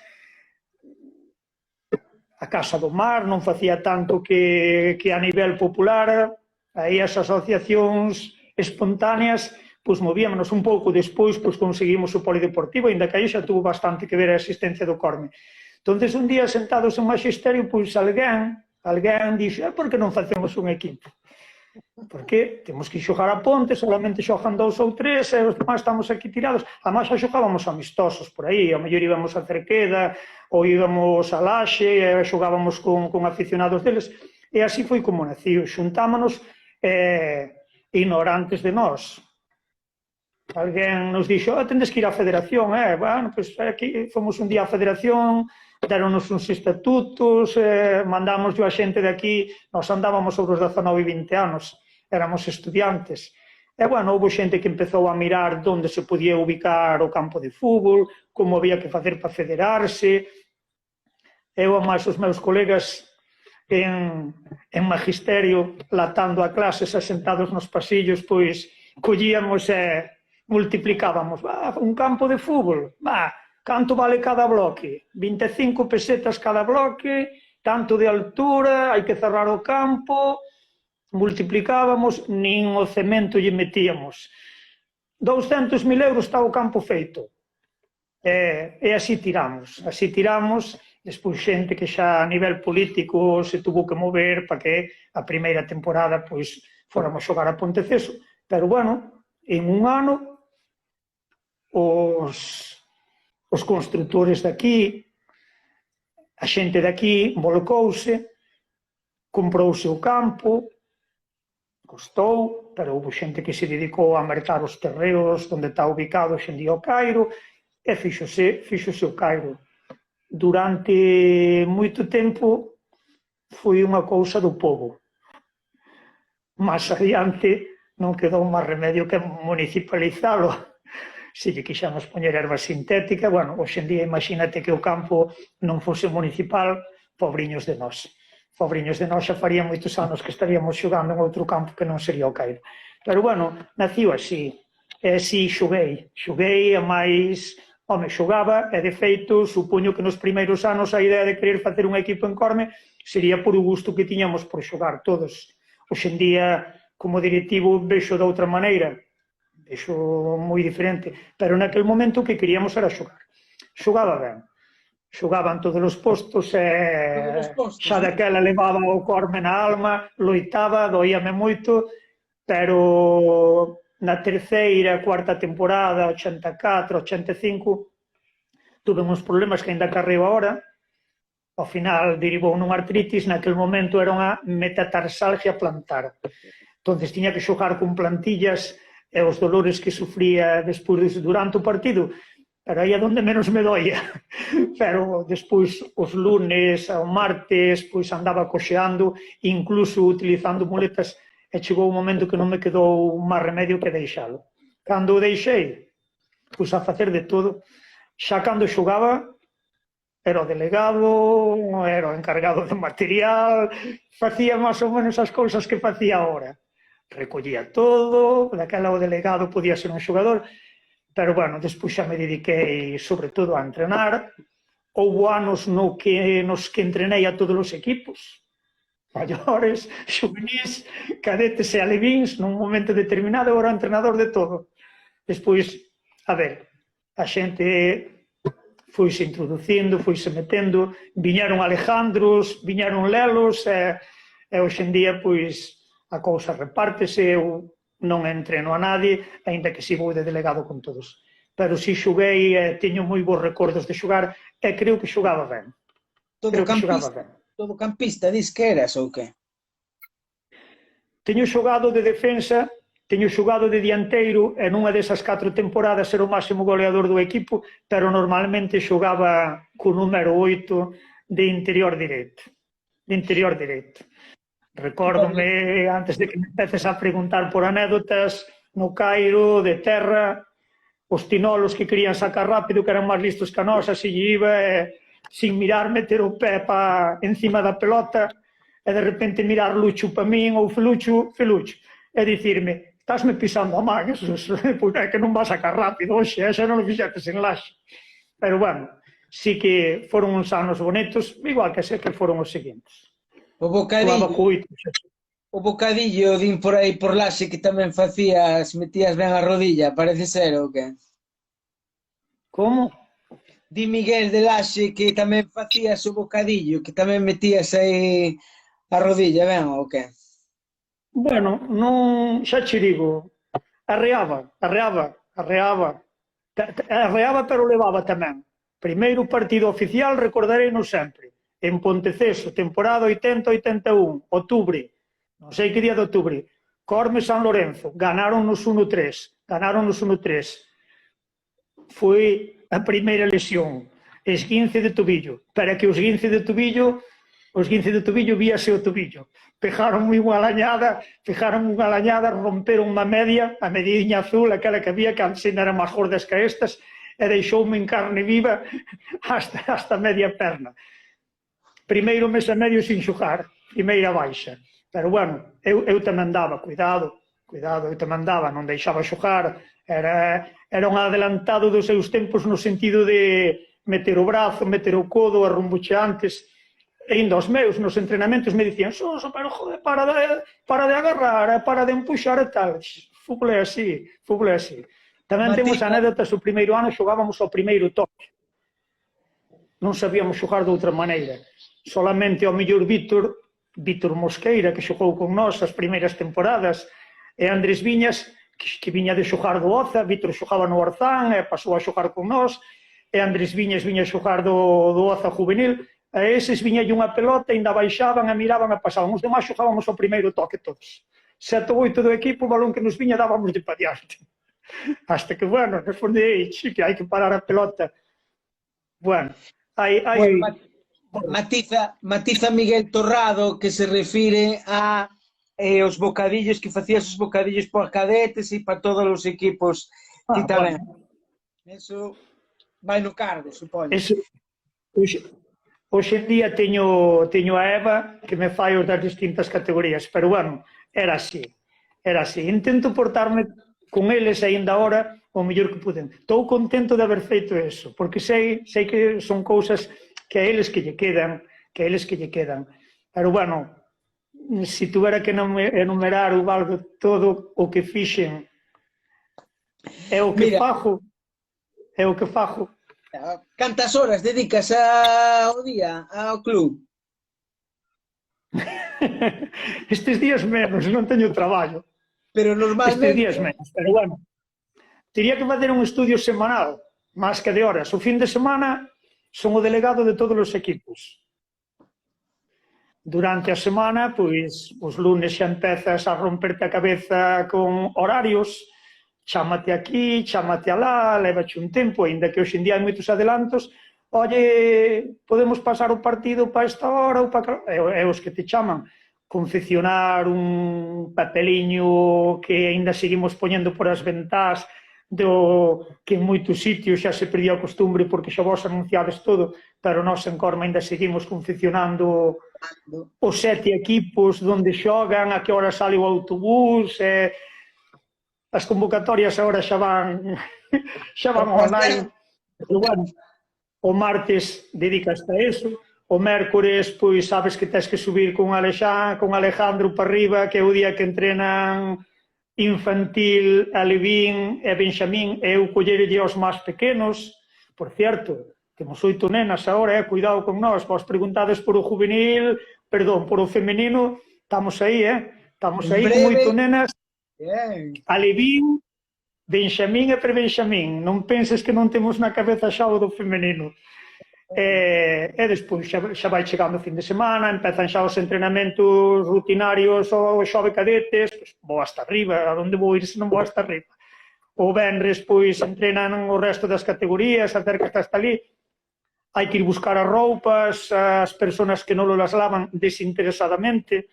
a Casa do Mar, non facía tanto que a nivel popular, aí as asociacións espontáneas, pois movíamos un pouco despois, pois conseguimos o polideportivo, ainda que aí xa tuvo bastante que ver a existencia do Corme. Entonces, un día sentados en magisterio, pois alguén dixo, por que non facemos un equipo? Porque temos que xogar a ponte, solamente xogan 2 ou 3, e os demais estamos aquí tirados. Además, xa xogábamos amistosos por aí, ao mellor íbamos a Cerqueda, ou íbamos a Laxe, e xogábamos con aficionados deles, e así foi como naciu. Xuntámonos ignorantes de nós. Alguén nos dixo, tendes que ir á federación, bueno, pois aquí fomos un día á federación, deronos uns estatutos, mandamos a xente de aquí, nos andábamos sobre os 19 e 20 anos, éramos estudiantes. E, bueno, houve xente que empezou a mirar onde se podía ubicar o campo de fútbol, como había que facer para federarse. Eu, a máis, os meus colegas en magisterio, latando a clases, asentados nos pasillos, pois, collíamos e multiplicábamos. Un campo de fútbol, canto vale cada bloque? 25 pesetas cada bloque, tanto de altura, hai que cerrar o campo, multiplicábamos, nin o cemento lle metíamos. 200.000 euros está o campo feito. E así tiramos, despois xente que xa a nivel político se tuvo que mover para que a primeira temporada pois fóramos xogar a Ponteceso, pero bueno, en un ano os constructores de aquí, a xente de aquí volcouse, comprouse o campo, costou, pero houve xente que se dedicou a mercar os terreos onde está ubicado hoxe en día o Cairo, e fíxose o Cairo. Durante moito tempo foi unha cousa do povo. Más adiante non quedou máis remedio que municipalizalo. Se lle quixamos poñer erva sintética, bueno, hoxe en día imagínate que o campo non fose municipal, pobriños de nós. Pobriños de nós, xa faría moitos anos que estaríamos xogando en outro campo que non sería o Cairo. Pero, bueno, naciu así. E así xoguei a máis... Home, xogaba, e de feito, supoño que nos primeiros anos a idea de querer facer un equipo en Corme sería por o gusto que tiñamos por xogar todos. Hoxe en día, como directivo, vexo de outra maneira, vexo moi diferente, pero naquele momento o que queríamos era xogar. Xogaba ben, xogaban todos os postos, e xa daquela levaba o Corme na alma, loitaba, doíame moito, pero na terceira, cuarta temporada, 84, 85, tuve uns problemas que ainda carreo agora, ao final derivou nunha artritis, naquele momento era unha metatarsalgia plantar. Entón, tiña que xogar con plantillas e os dolores que sufría despois durante o partido, pero aí é onde menos me doía. Pero despois, os lunes, ao martes, pois andaba coxeando, incluso utilizando muletas, e chegou un momento que non me quedou máis remedio que deixalo. Cando o deixei, pois a facer de todo. Xa cando xogaba, era o delegado, era o encargado de material, facía máis ou menos as cousas que facía agora. Recollía todo, daquela o delegado podía ser un xogador, pero, bueno, despois xa me dediquei sobre todo a entrenar. Houve anos nos que entrenei a todos os equipos, maiores, xuvenís, cadetes e alevíns, nun momento determinado eu era entrenador de todo. Despois, a ver, a xente foise introducindo, foise metendo, viñeron Alejandros, viñeron Lelos, e hoxe en día, pois, a cousa repártese, eu non entreno a nadie, aínda que si vou de delegado con todos. Pero si xoguei, teño moi bons recordos de xogar, e creo que xogaba ben. Todo campista, dis que eras ou que? Teño xogado de defensa, teño xogado de dianteiro, e nunha desas 4 temporadas era o máximo goleador do equipo, pero normalmente xogaba co número 8 de interior direito. Recórdome, antes de que me empeces a preguntar por anécdotas, no Cairo, de terra, os tinolos que querían sacar rápido, que eran máis listos que a nosa, se lle iba, sin mirar, meter o pé encima da pelota, e de repente mirar Lucho para min, ou Felucho, e dicirme, estásme pisando a man, eso é que non vas a sacar rápido, hoxe, xa non o fixetes en Laxe. Pero bueno, sí que foron uns anos bonitos, igual que sei que foron os seguintes. O Jugaba bocadillo, co Oito, o bocadillo, din por aí por Laxe que tamén facías, metías ben a rodilla, parece ser, ou que? como? Di Miguel de Laxe que tamén facías o bocadillo, que tamén metías aí a rodilla, ben, ou que? Bueno, non, xa che digo, arreaba, pero levaba tamén. Primeiro partido oficial, recordareino sempre, en Ponteceso, temporada 80-81, outubro, non sei que día de outubro, Corme San Lorenzo, ganáronnos 1-3, foi a primeira lesión, esguince de tobillo, para que os esguince de tobillo víase o tobillo. Pegaron unha lañada, romperon unha media, a medidiña azul, aquela que había, que antes eran máis gordas que estas, e deixoume en carne viva hasta media perna. Primeiro mes e medio sin xogar, primeira baixa. Pero bueno, eu tamén daba, cuidado, eu tamén daba, non deixaba xogar, era un adelantado dos seus tempos no sentido de meter o brazo, meter o codo, arrumbucheantes. E indo aos meus nos entrenamentos me dicían: Soso, pero joder, para de agarrar, para de empuxar e tal. Fútbol é así. Tamén temos anécdotas, o primeiro ano xogábamos ao primeiro toque. Non sabíamos xogar de outra maneira. Solamente ao mellor Víctor Mosqueira, que xogou con nós as primeiras temporadas, e Andrés Viñas, que viña de xogar do Oza. Víctor xogaba no Orzán e pasou a xogar con nós, e Andrés Viñas viña a xogar do Oza juvenil. A eses viñalle unha pelota, ainda baixaban e miraban e pasaban. Os demais xogábamos ao primeiro toque todos. 7 ou 8 do equipo, o balón que nos viña dábamos de pa diante. Hasta que, bueno, respondei, que hai que parar a pelota. Bueno, Matiza Miguel Torrado que se refire a os bocadillos, que facías os bocadillos por cadetes e para todos os equipos que tamén. Eso vai no cargo, supoño. Hoxe en día teño a Eva que me fai os das distintas categorías, pero bueno, era así. Intento portarme con eles aínda ahora o mellor que puden. Estou contento de haber feito eso, porque sei que son cousas que a eles que lle quedan, Pero bueno, se tuvera que enumerar o valgo todo o que fixen é o que fago. Cantas horas dedicas ao día ao club? Estes días menos, non teño traballo. Pero normalmente... Estes días menos, pero bueno. Tería que fazer un estudio semanal, máis que de horas. O fin de semana son o delegado de todos os equipos. Durante a semana, pois, os lunes xa empezas a romperte a cabeza con horarios, chámate aquí, chámate alá, levache un tempo, aínda que hoxe en día hai moitos adelantos, oye, podemos pasar o partido para esta hora ou para... É os que te chaman. Confeccionar un papeliño que aínda seguimos poñendo por as ventás, que en moitos sitios xa se perdía o costumbre porque xa vos anunciades todo, pero nós en Corme aínda seguimos confeccionando os 7 equipos onde xogan, a que hora sale o autobús, as convocatorias agora xa van online. Pero bueno, o martes dedicaste a eso, o mércores, pois sabes que tens que subir con Alejandro para arriba, que é o día que entrenan infantil, alevín e benxamín, e eu collerelle aos máis pequenos. Por certo, temos 8 nenas agora, cuidado con nós, vos preguntades por o juvenil, por o femenino, estamos aí con 8 nenas, alevín, benxamín e prebenxamín. Non penses que non temos na cabeza xa o do femenino. E despois xa vai chegando o fin de semana, empezan xa os entrenamentos rutinarios o xove cadetes, vou hasta arriba, a onde vou ir se non vou hasta arriba. O venres, pois, entrenan o resto das categorías, acércate hasta ali, hai que ir buscar as roupas, as persoas que non las lavan desinteresadamente.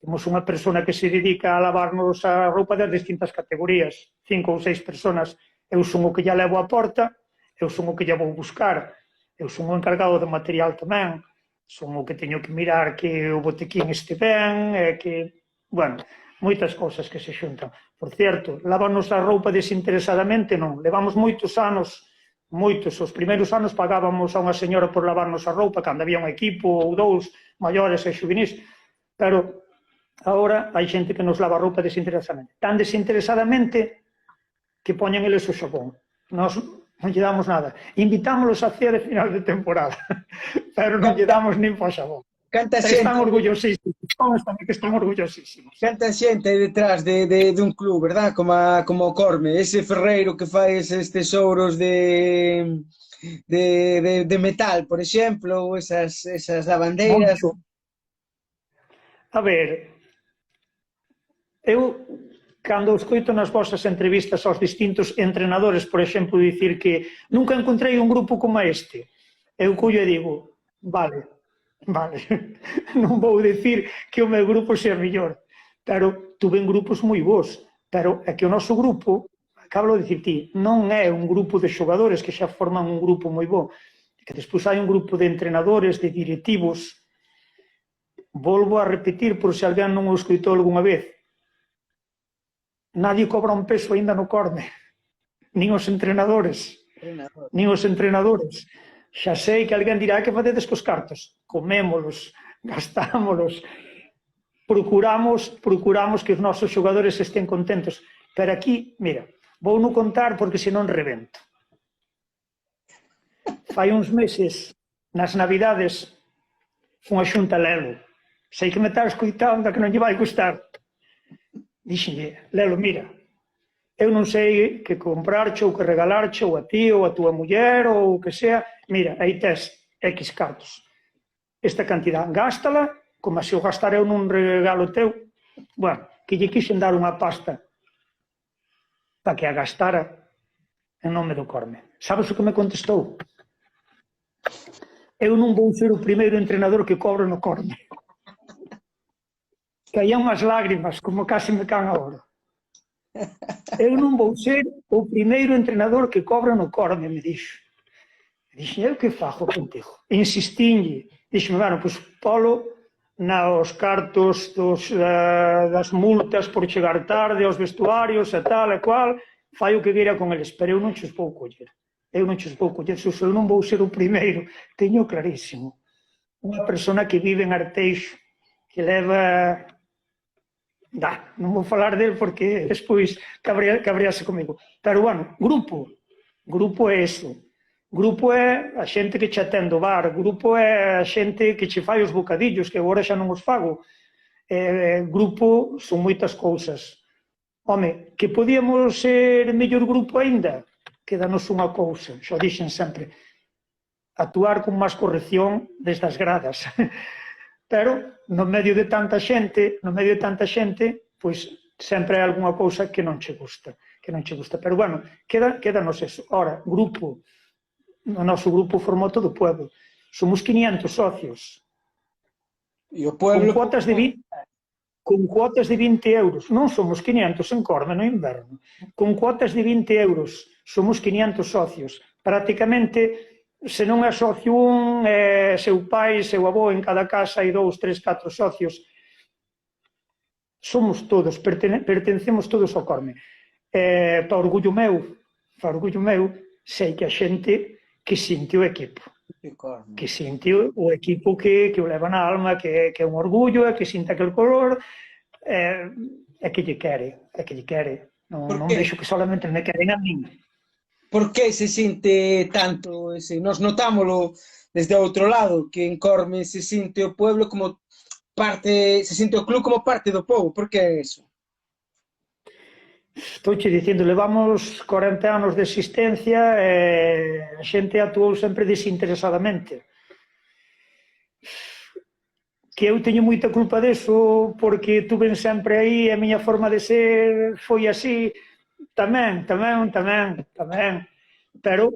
Temos unha persona que se dedica a lavarnos a roupa das distintas categorías, 5 ou 6 persoas. Eu son o que lla levo á porta, eu son o que lla vou buscar, eu son o encargado de material tamén, son o que teño que mirar que o botequín este ben, e que, bueno, moitas cousas que se xuntan. Por certo, lávanos a roupa desinteresadamente, non. Levamos moitos anos, moitos. Os primeiros anos pagábamos a unha señora por lavarnos a roupa, cando había un equipo ou dous, maiores e xuvenis, pero agora hai xente que nos lava a roupa desinteresadamente. Tan desinteresadamente que poñen eles o xabón. Nos non lle damos nada. Invitámolos a cea de final de temporada, pero non lle damos nin po xabón. Canta Están xente, orgullosísimos, constame que están orgullosísimos. canta xente aí detrás dun club, verdad? Como o Corme, ese ferreiro que fai eses tesouros de metal, por exemplo, ou esas lavandeiras. Moncho. A ver, eu, cando escoito nas vosas entrevistas aos distintos entrenadores, por exemplo, dicir que nunca encontrei un grupo como este, eu collo e digo, vale, non vou dicir que o meu grupo sea mellor, pero tuve grupos moi bons, pero é que o noso grupo, acabo de dicir ti, non é un grupo de xogadores que xa forman un grupo moi bo, que despois hai un grupo de entrenadores, de directivos. Volvo a repetir por se alguén non o escoitou algunha vez, nadie cobra un peso aínda no Corme, nin os entrenadores. Xa sei que alguén dirá que facedes cos cartos. Comémolos, gastámolos, procuramos que os nosos xogadores estén contentos. Pero aquí, mira, vou non contar porque senón rebento. Fai uns meses, nas Navidades, fun a xunta Lelo. Sei que me está escoitando, que non lle vai gustar. Dixenlle, Lelo, mira, eu non sei que comprarche ou que regalarche ou a ti ou a túa muller ou o que sea, mira, aí tes X cartos. Esta cantidad, gástala, como se o gastar eu nun regalo teu. Bueno, que lle quixen dar unha pasta para que a gastara en nome do Corme. Sabes o que me contestou? Eu non vou ser o primeiro entrenador que cobro no Corme. Caían unhas lágrimas, como case me can agora. Eu non vou ser o primeiro entrenador que cobra no Corme, me dixo. Dixen, eu que fago contigo? Insistinlle. Dixen, bueno, pois polo nos cartos das multas por chegar tarde aos vestuarios e tal e cual, fai o que queira con eles, pero eu non xos vou coller. Eu non xos vou coller, eu non vou ser o primeiro. Teño clarísimo. Unha persona que vive en Arteixo, que leva... non vou falar del porque despois cabrease comigo. Pero, bueno, grupo é eso. Grupo é a xente que che atende o bar, grupo é a xente que che fai os bocadillos, que agora xa non os fago. Grupo son moitas cousas. Home, que podíamos ser mellor grupo aínda? Quédanos unha cousa, xo dixen sempre, actuar con máis corrección desde as gradas. Pero, no medio de tanta xente, pois sempre hai algunha cousa que non che gusta. Pero, bueno, quédanos eso. Ora, grupo, o noso grupo formou todo o pueblo. Somos 500 socios. E o pueblo... Con cuotas de 20 euros. Non somos 500 en Corme no inverno. Con cuotas de 20 euros. Somos 500 socios. Prácticamente, se non é socio un, seu pai, seu avó, en cada casa hai 2, 3, 4 socios. Somos todos, pertencemos todos ao Corme. Para orgullo meu, sei que a xente que sintió o equipo. Que sintió o equipo que o leva na alma, que é un orgullo, que sinta aquel color, é que lle quere. Non vexo que solamente me queren a min. Por que se sinte tanto ese? Nos notámoslo desde outro lado, que en Corme se sinte o pueblo como parte, se sinte o club como parte do povo. Por que é eso? Estou che dicindo, levamos 40 anos de existencia e a xente actuou sempre desinteresadamente. Que eu teño moita culpa deso porque tuve sempre aí a miña forma de ser foi así, tamén. Pero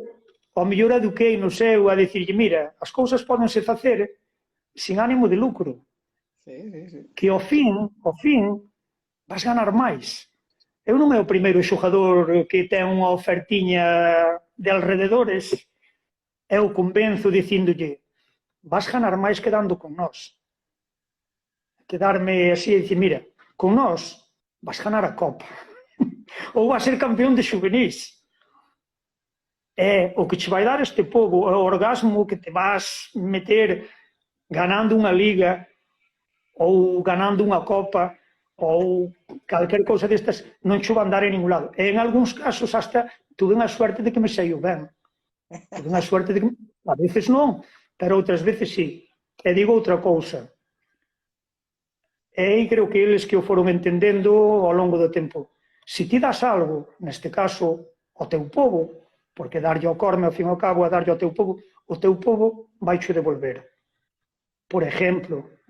ao mellor eduquei no seu a dicirlle, mira, as cousas pódense facer sin ánimo de lucro. Que ao fin vas ganar máis. Eu non é o primeiro xogador que ten unha ofertiña de alrededores, eu convenzo dicíndolle, vas ganar máis quedando con nós. Quedarme así e dicir, mira, con nós vas ganar a Copa. Ou vas ser campeón de xuvenís. É o que che vai dar este pobo, é o orgasmo que te vas meter ganando unha liga ou ganando unha copa ou calquer cousa destas, non che van dar en ningún lado. E en algúns casos hasta tuve a suerte de que me saiu ben. Tuve a suerte de que... A veces non, pero outras veces sí. E digo outra cousa. E creo que eles que o foron entendendo ao longo do tempo. Se ti das algo, neste caso, ao teu pobo, porque darlle ao corme, ao fin e ao cabo, a darlle ao teu pobo, o teu pobo vai xo devolver. Por exemplo,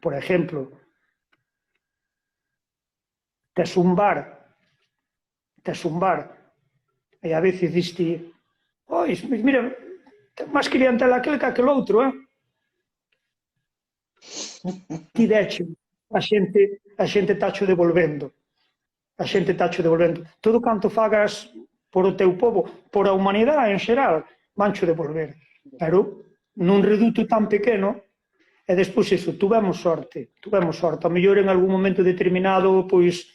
tes un bar, e a veces diste, pois, mira, ten máis clientela aquel que aquel outro, ti deche, a xente tacho devolvendo. Todo canto fagas por o teu pobo, por a humanidade en xeral, vancho devolver. Pero nun reduto tan pequeno, e despois iso, tuvemos sorte. A mellor en algún momento determinado, pois,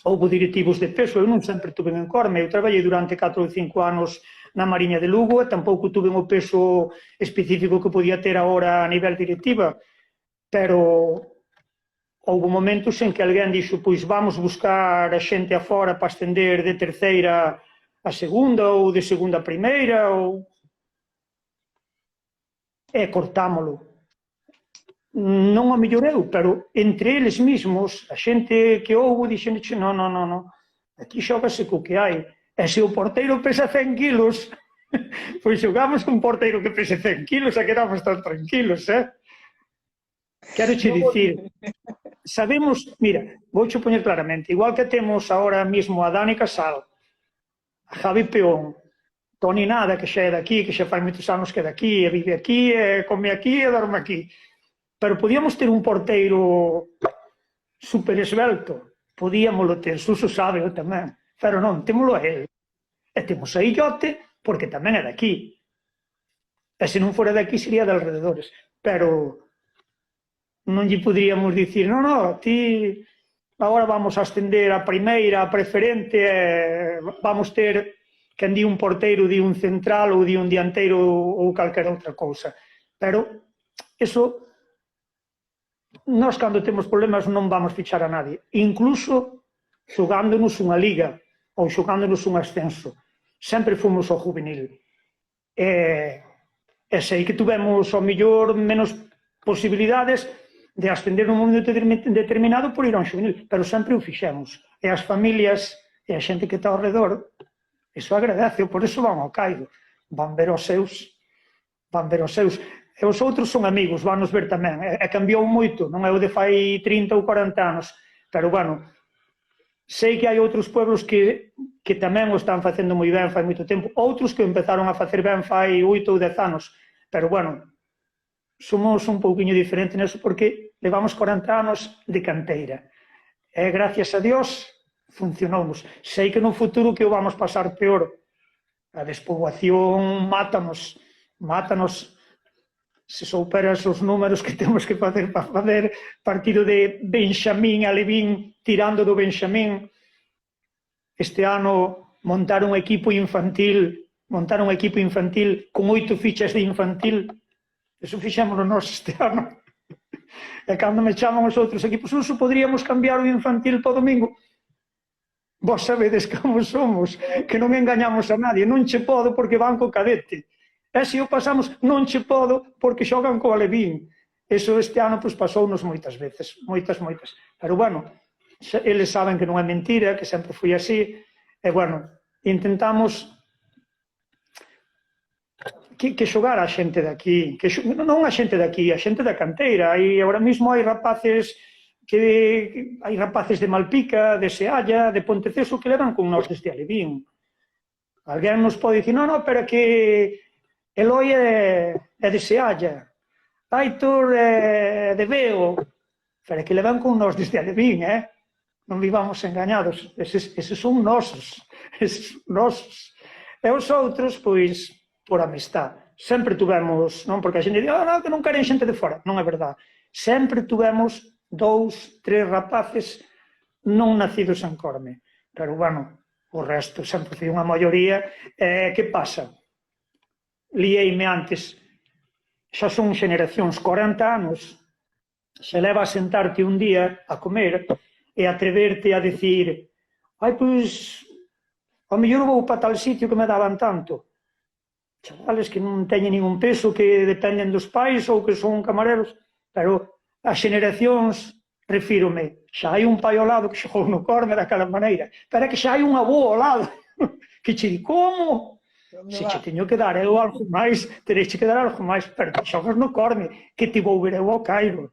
houve directivos de peso, eu non sempre tuve en Corme, eu traballei durante 4 ou 5 anos na Mariña de Lugo e tampouco tuve o peso específico que podía ter agora a nivel directiva, pero houve momentos en que alguén dixo, pois vamos buscar a xente afora para ascender de terceira a segunda ou de segunda a primeira, ou... e cortámolo. Non o melloreu, pero entre eles mesmos, a xente que houve, dixen, non, aquí xógase co que hai. E se o porteiro pesa 100 kilos, pois xogamos un porteiro que pese 100 kilos e quedamos tan tranquilos, Quero che dicir, sabemos, mira, vouche poñer claramente, igual que temos agora mesmo a Dani Casal, a Javi Peón, Toni Nada, que xa é daqui, que xa fai moitos anos que é daqui, e vive aquí, e come aquí, e dorme aquí. Pero podíamos ter un porteiro super esbelto, podíamoslo ter, Suso sabe, eu tamén, pero non, témolo a ele. E temos a Illote, porque tamén é daqui. E se non fora daqui, sería de alrededores. Pero non lle poderíamos dicir, non, ti agora vamos a ascender a primeira, a preferente, vamos ter, quen di un porteiro, di un central, ou di un dianteiro, ou calquera outra cousa. Pero, eso... Nós, cando temos problemas, non vamos fichar a nadie. Incluso xogándonos unha liga ou xogándonos un ascenso. Sempre fomos ao juvenil. E sei que tuvemos, ao mellor, menos posibilidades de ascender nun momento determinado por ir a un juvenil, pero sempre o fixemos. E as familias e a xente que está ao redor, iso agradece, por iso van ao Cairo. Van ver os seus. E os outros son amigos, van nos ver tamén. E cambiou moito, non é o de fai 30 ou 40 anos. Pero, bueno, sei que hai outros pueblos que tamén o están facendo moi ben fai moito tempo. Outros que empezaron a facer ben fai 8 ou 10 anos. Pero, bueno, somos un pouquinho diferentes neso porque levamos 40 anos de canteira. E, gracias a Dios, funcionounos. Sei que no futuro que o vamos pasar peor. A despoboación mátanos. Se souperas os números que temos que facer para facer partido de Benxamín a Levín tirando do Benxamín, este ano montar un equipo infantil con 8 fichas de infantil, eso fixémoslo nós este ano. E cando me chaman os outros equipos, uso podríamos cambiar o infantil para o domingo. Vos sabedes como somos, que non engañamos a nadie, non che podo porque van co cadete. E se o pasamos, non che podo porque xogan co Alevín. Eso este ano pasounos moitas veces, moitas. Pero, bueno, eles saben que non é mentira, que sempre foi así. E, bueno, intentamos que xogar a xente de aquí. Non a xente de aquí, a xente da canteira. E agora mesmo hai rapaces de Malpica, de Sealla, de Ponteceso, que levan con nós desde Alevín. Alguén nos pode dicir, non, pero que... Eloi é de Sealla, Aitor é de Veo, pero que levan con nós desde Alevín, non vivamos engañados, eses son nosos, E os outros, pois, por amistad. Sempre tuvemos, non? Porque a xente di, que non queren xente de fora, non é verdade. Sempre tuvemos 2, 3 rapaces non nacidos en Corme. Pero, bueno, o resto sempre foi unha maioría. Que pasa? Liéime antes, xa son xeneracións, 40 anos, se leva a sentarte un día a comer e atreverte a decir pois, ao mellor vou para tal sitio que me daban tanto. Chavales que non teñen ningún peso, que dependen dos pais ou que son camareros, pero as xeneracións, refírome, xa hai un pai ao lado que xogou no Corme daquela maneira, pero é que xa hai un avó ao lado que che di, como? Se che teño que dar eu algo máis, tereche que dar algo máis, pero que xogas no Corme, que te vou ver eu ao Cairo.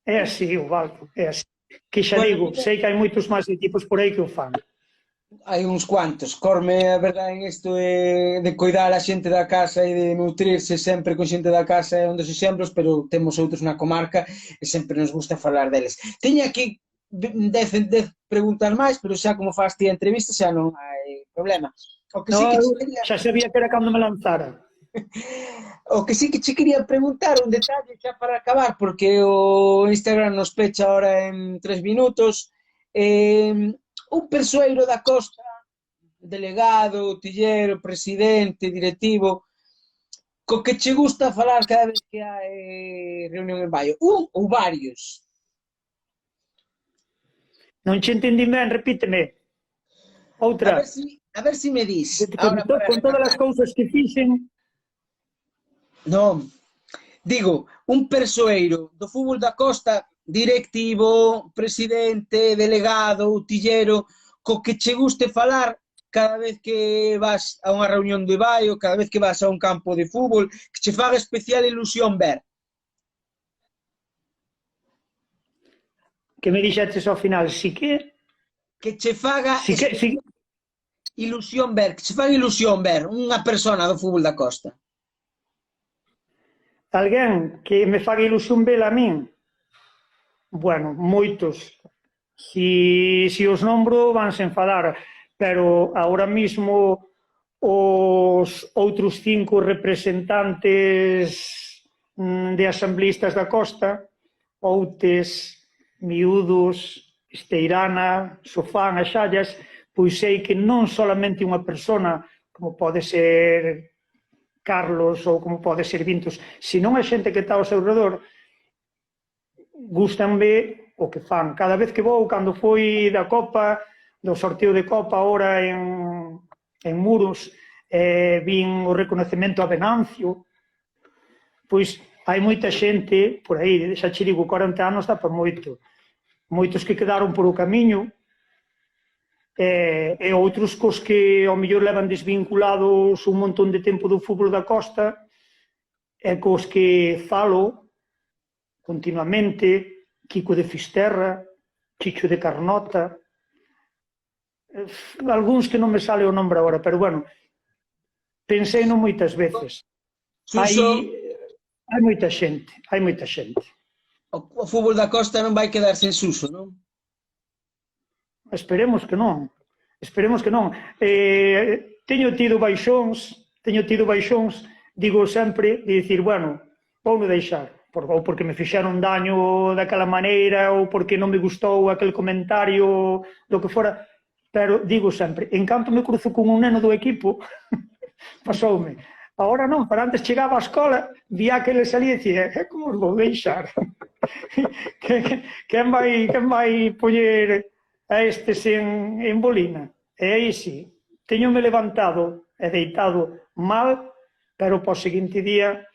É así, o Valdo, é así. Que xa digo, sei que hai moitos máis equipos por aí que o fan. Hai uns cuantos. Corme, a verdade, en isto de coidar a xente da casa e de nutrirse sempre con xente da casa é un dos exemplos, pero temos outros na comarca e sempre nos gusta falar deles. Teño aquí 10 preguntas máis, pero xa como faz ti a entrevista xa non hai problema. O que sí que xa sabía que era cando me lanzara. O que sí que che quería preguntar un detalle xa para acabar, porque o Instagram nos pecha ahora en 3 minutos. Un persoeiro da Costa, delegado, tillero, presidente, directivo, co que che gusta falar cada vez que hai reunión en Baio? Un ou varios? Non che entendí ben, repíteme. Outra. A ver si me dis. Con todas as cousas que fixen. Non. Digo, un persoeiro do fútbol da Costa, directivo, presidente, delegado, tillero, co que che guste falar cada vez que vas a unha reunión de Baio, cada vez que vas a un campo de fútbol, que che faga especial ilusión ver. Que me dixetes ao final, si que... Que che faga ilusión ver, que che faga ilusión ver unha persona do fútbol da Costa. Alguén que me faga ilusión ver a min? Bueno, moitos. Si os nombro, vanse enfadar, pero ahora mismo os outros 5 representantes de asambleístas da Costa, Outes, Miúdos, Esteirana, Sofán, as Xallas, pois sei que non solamente unha persona, como pode ser Carlos ou como pode ser Vintos, senón a xente que está ao seu redor, gustanme o que fan. Cada vez que vou, cando foi da Copa, do sorteo de Copa ahora en Muros, vin o reconocemento a Venancio, pois hai moita xente por aí, xa che digo, 40 anos dá para moito. Moitos que quedaron por o camiño, e outros cos que ao mellor levan desvinculados un montón de tempo do fútbol da Costa, e cos que falo continuamente, Kiko de Fisterra, Chicho de Carnota, algúns que non me sale o nombre agora, pero bueno, pensei non moitas veces. Hai moita xente, hai moita xente. O fútbol da Costa non vai quedar sen Suso, non? Esperemos que non. Esperemos que non. Teño tido baixóns, digo sempre, de dicir, bueno, vouno deixar, ou porque me fixeron daño daquela maneira, ou porque non me gustou aquel comentario, do que fora, pero digo sempre, en canto me cruzo con un neno do equipo, pasoume. Agora non, para antes chegaba á escola, vía que ele salía e dicía, como os vou deixar? Quen vai poñer a estes en bolina? E aí sí, teñome levantado e deitado mal, pero para o seguinte día,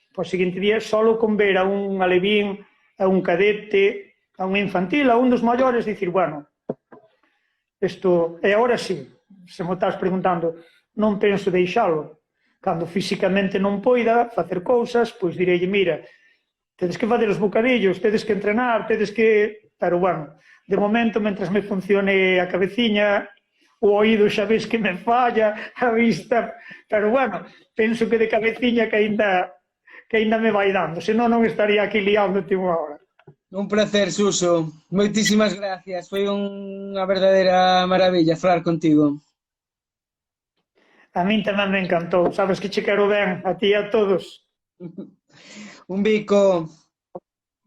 solo con ver a un alevín, a un cadete, a un infantil, a un dos maiores, dicir, bueno, isto, e agora sí, se me estás preguntando, non penso deixalo. Cando físicamente non poida facer cousas, pois direi, mira, tedes que fazer os bocadillos, tedes que entrenar, tedes que... Pero, bueno, de momento, mentras me funcione a cabeciña, o oído xa ves que me falla, a vista... Pero, bueno, penso que de cabeciña que ainda me vai dando, senón non estaría aquí liándote unha hora. Un placer, Suso. Moitísimas gracias. Foi unha verdadeira maravilla falar contigo. A min tamén me encantou. Sabes que che quero ben, a ti e a todos. Un bico.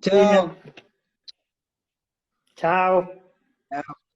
Chao. Chao. Chao.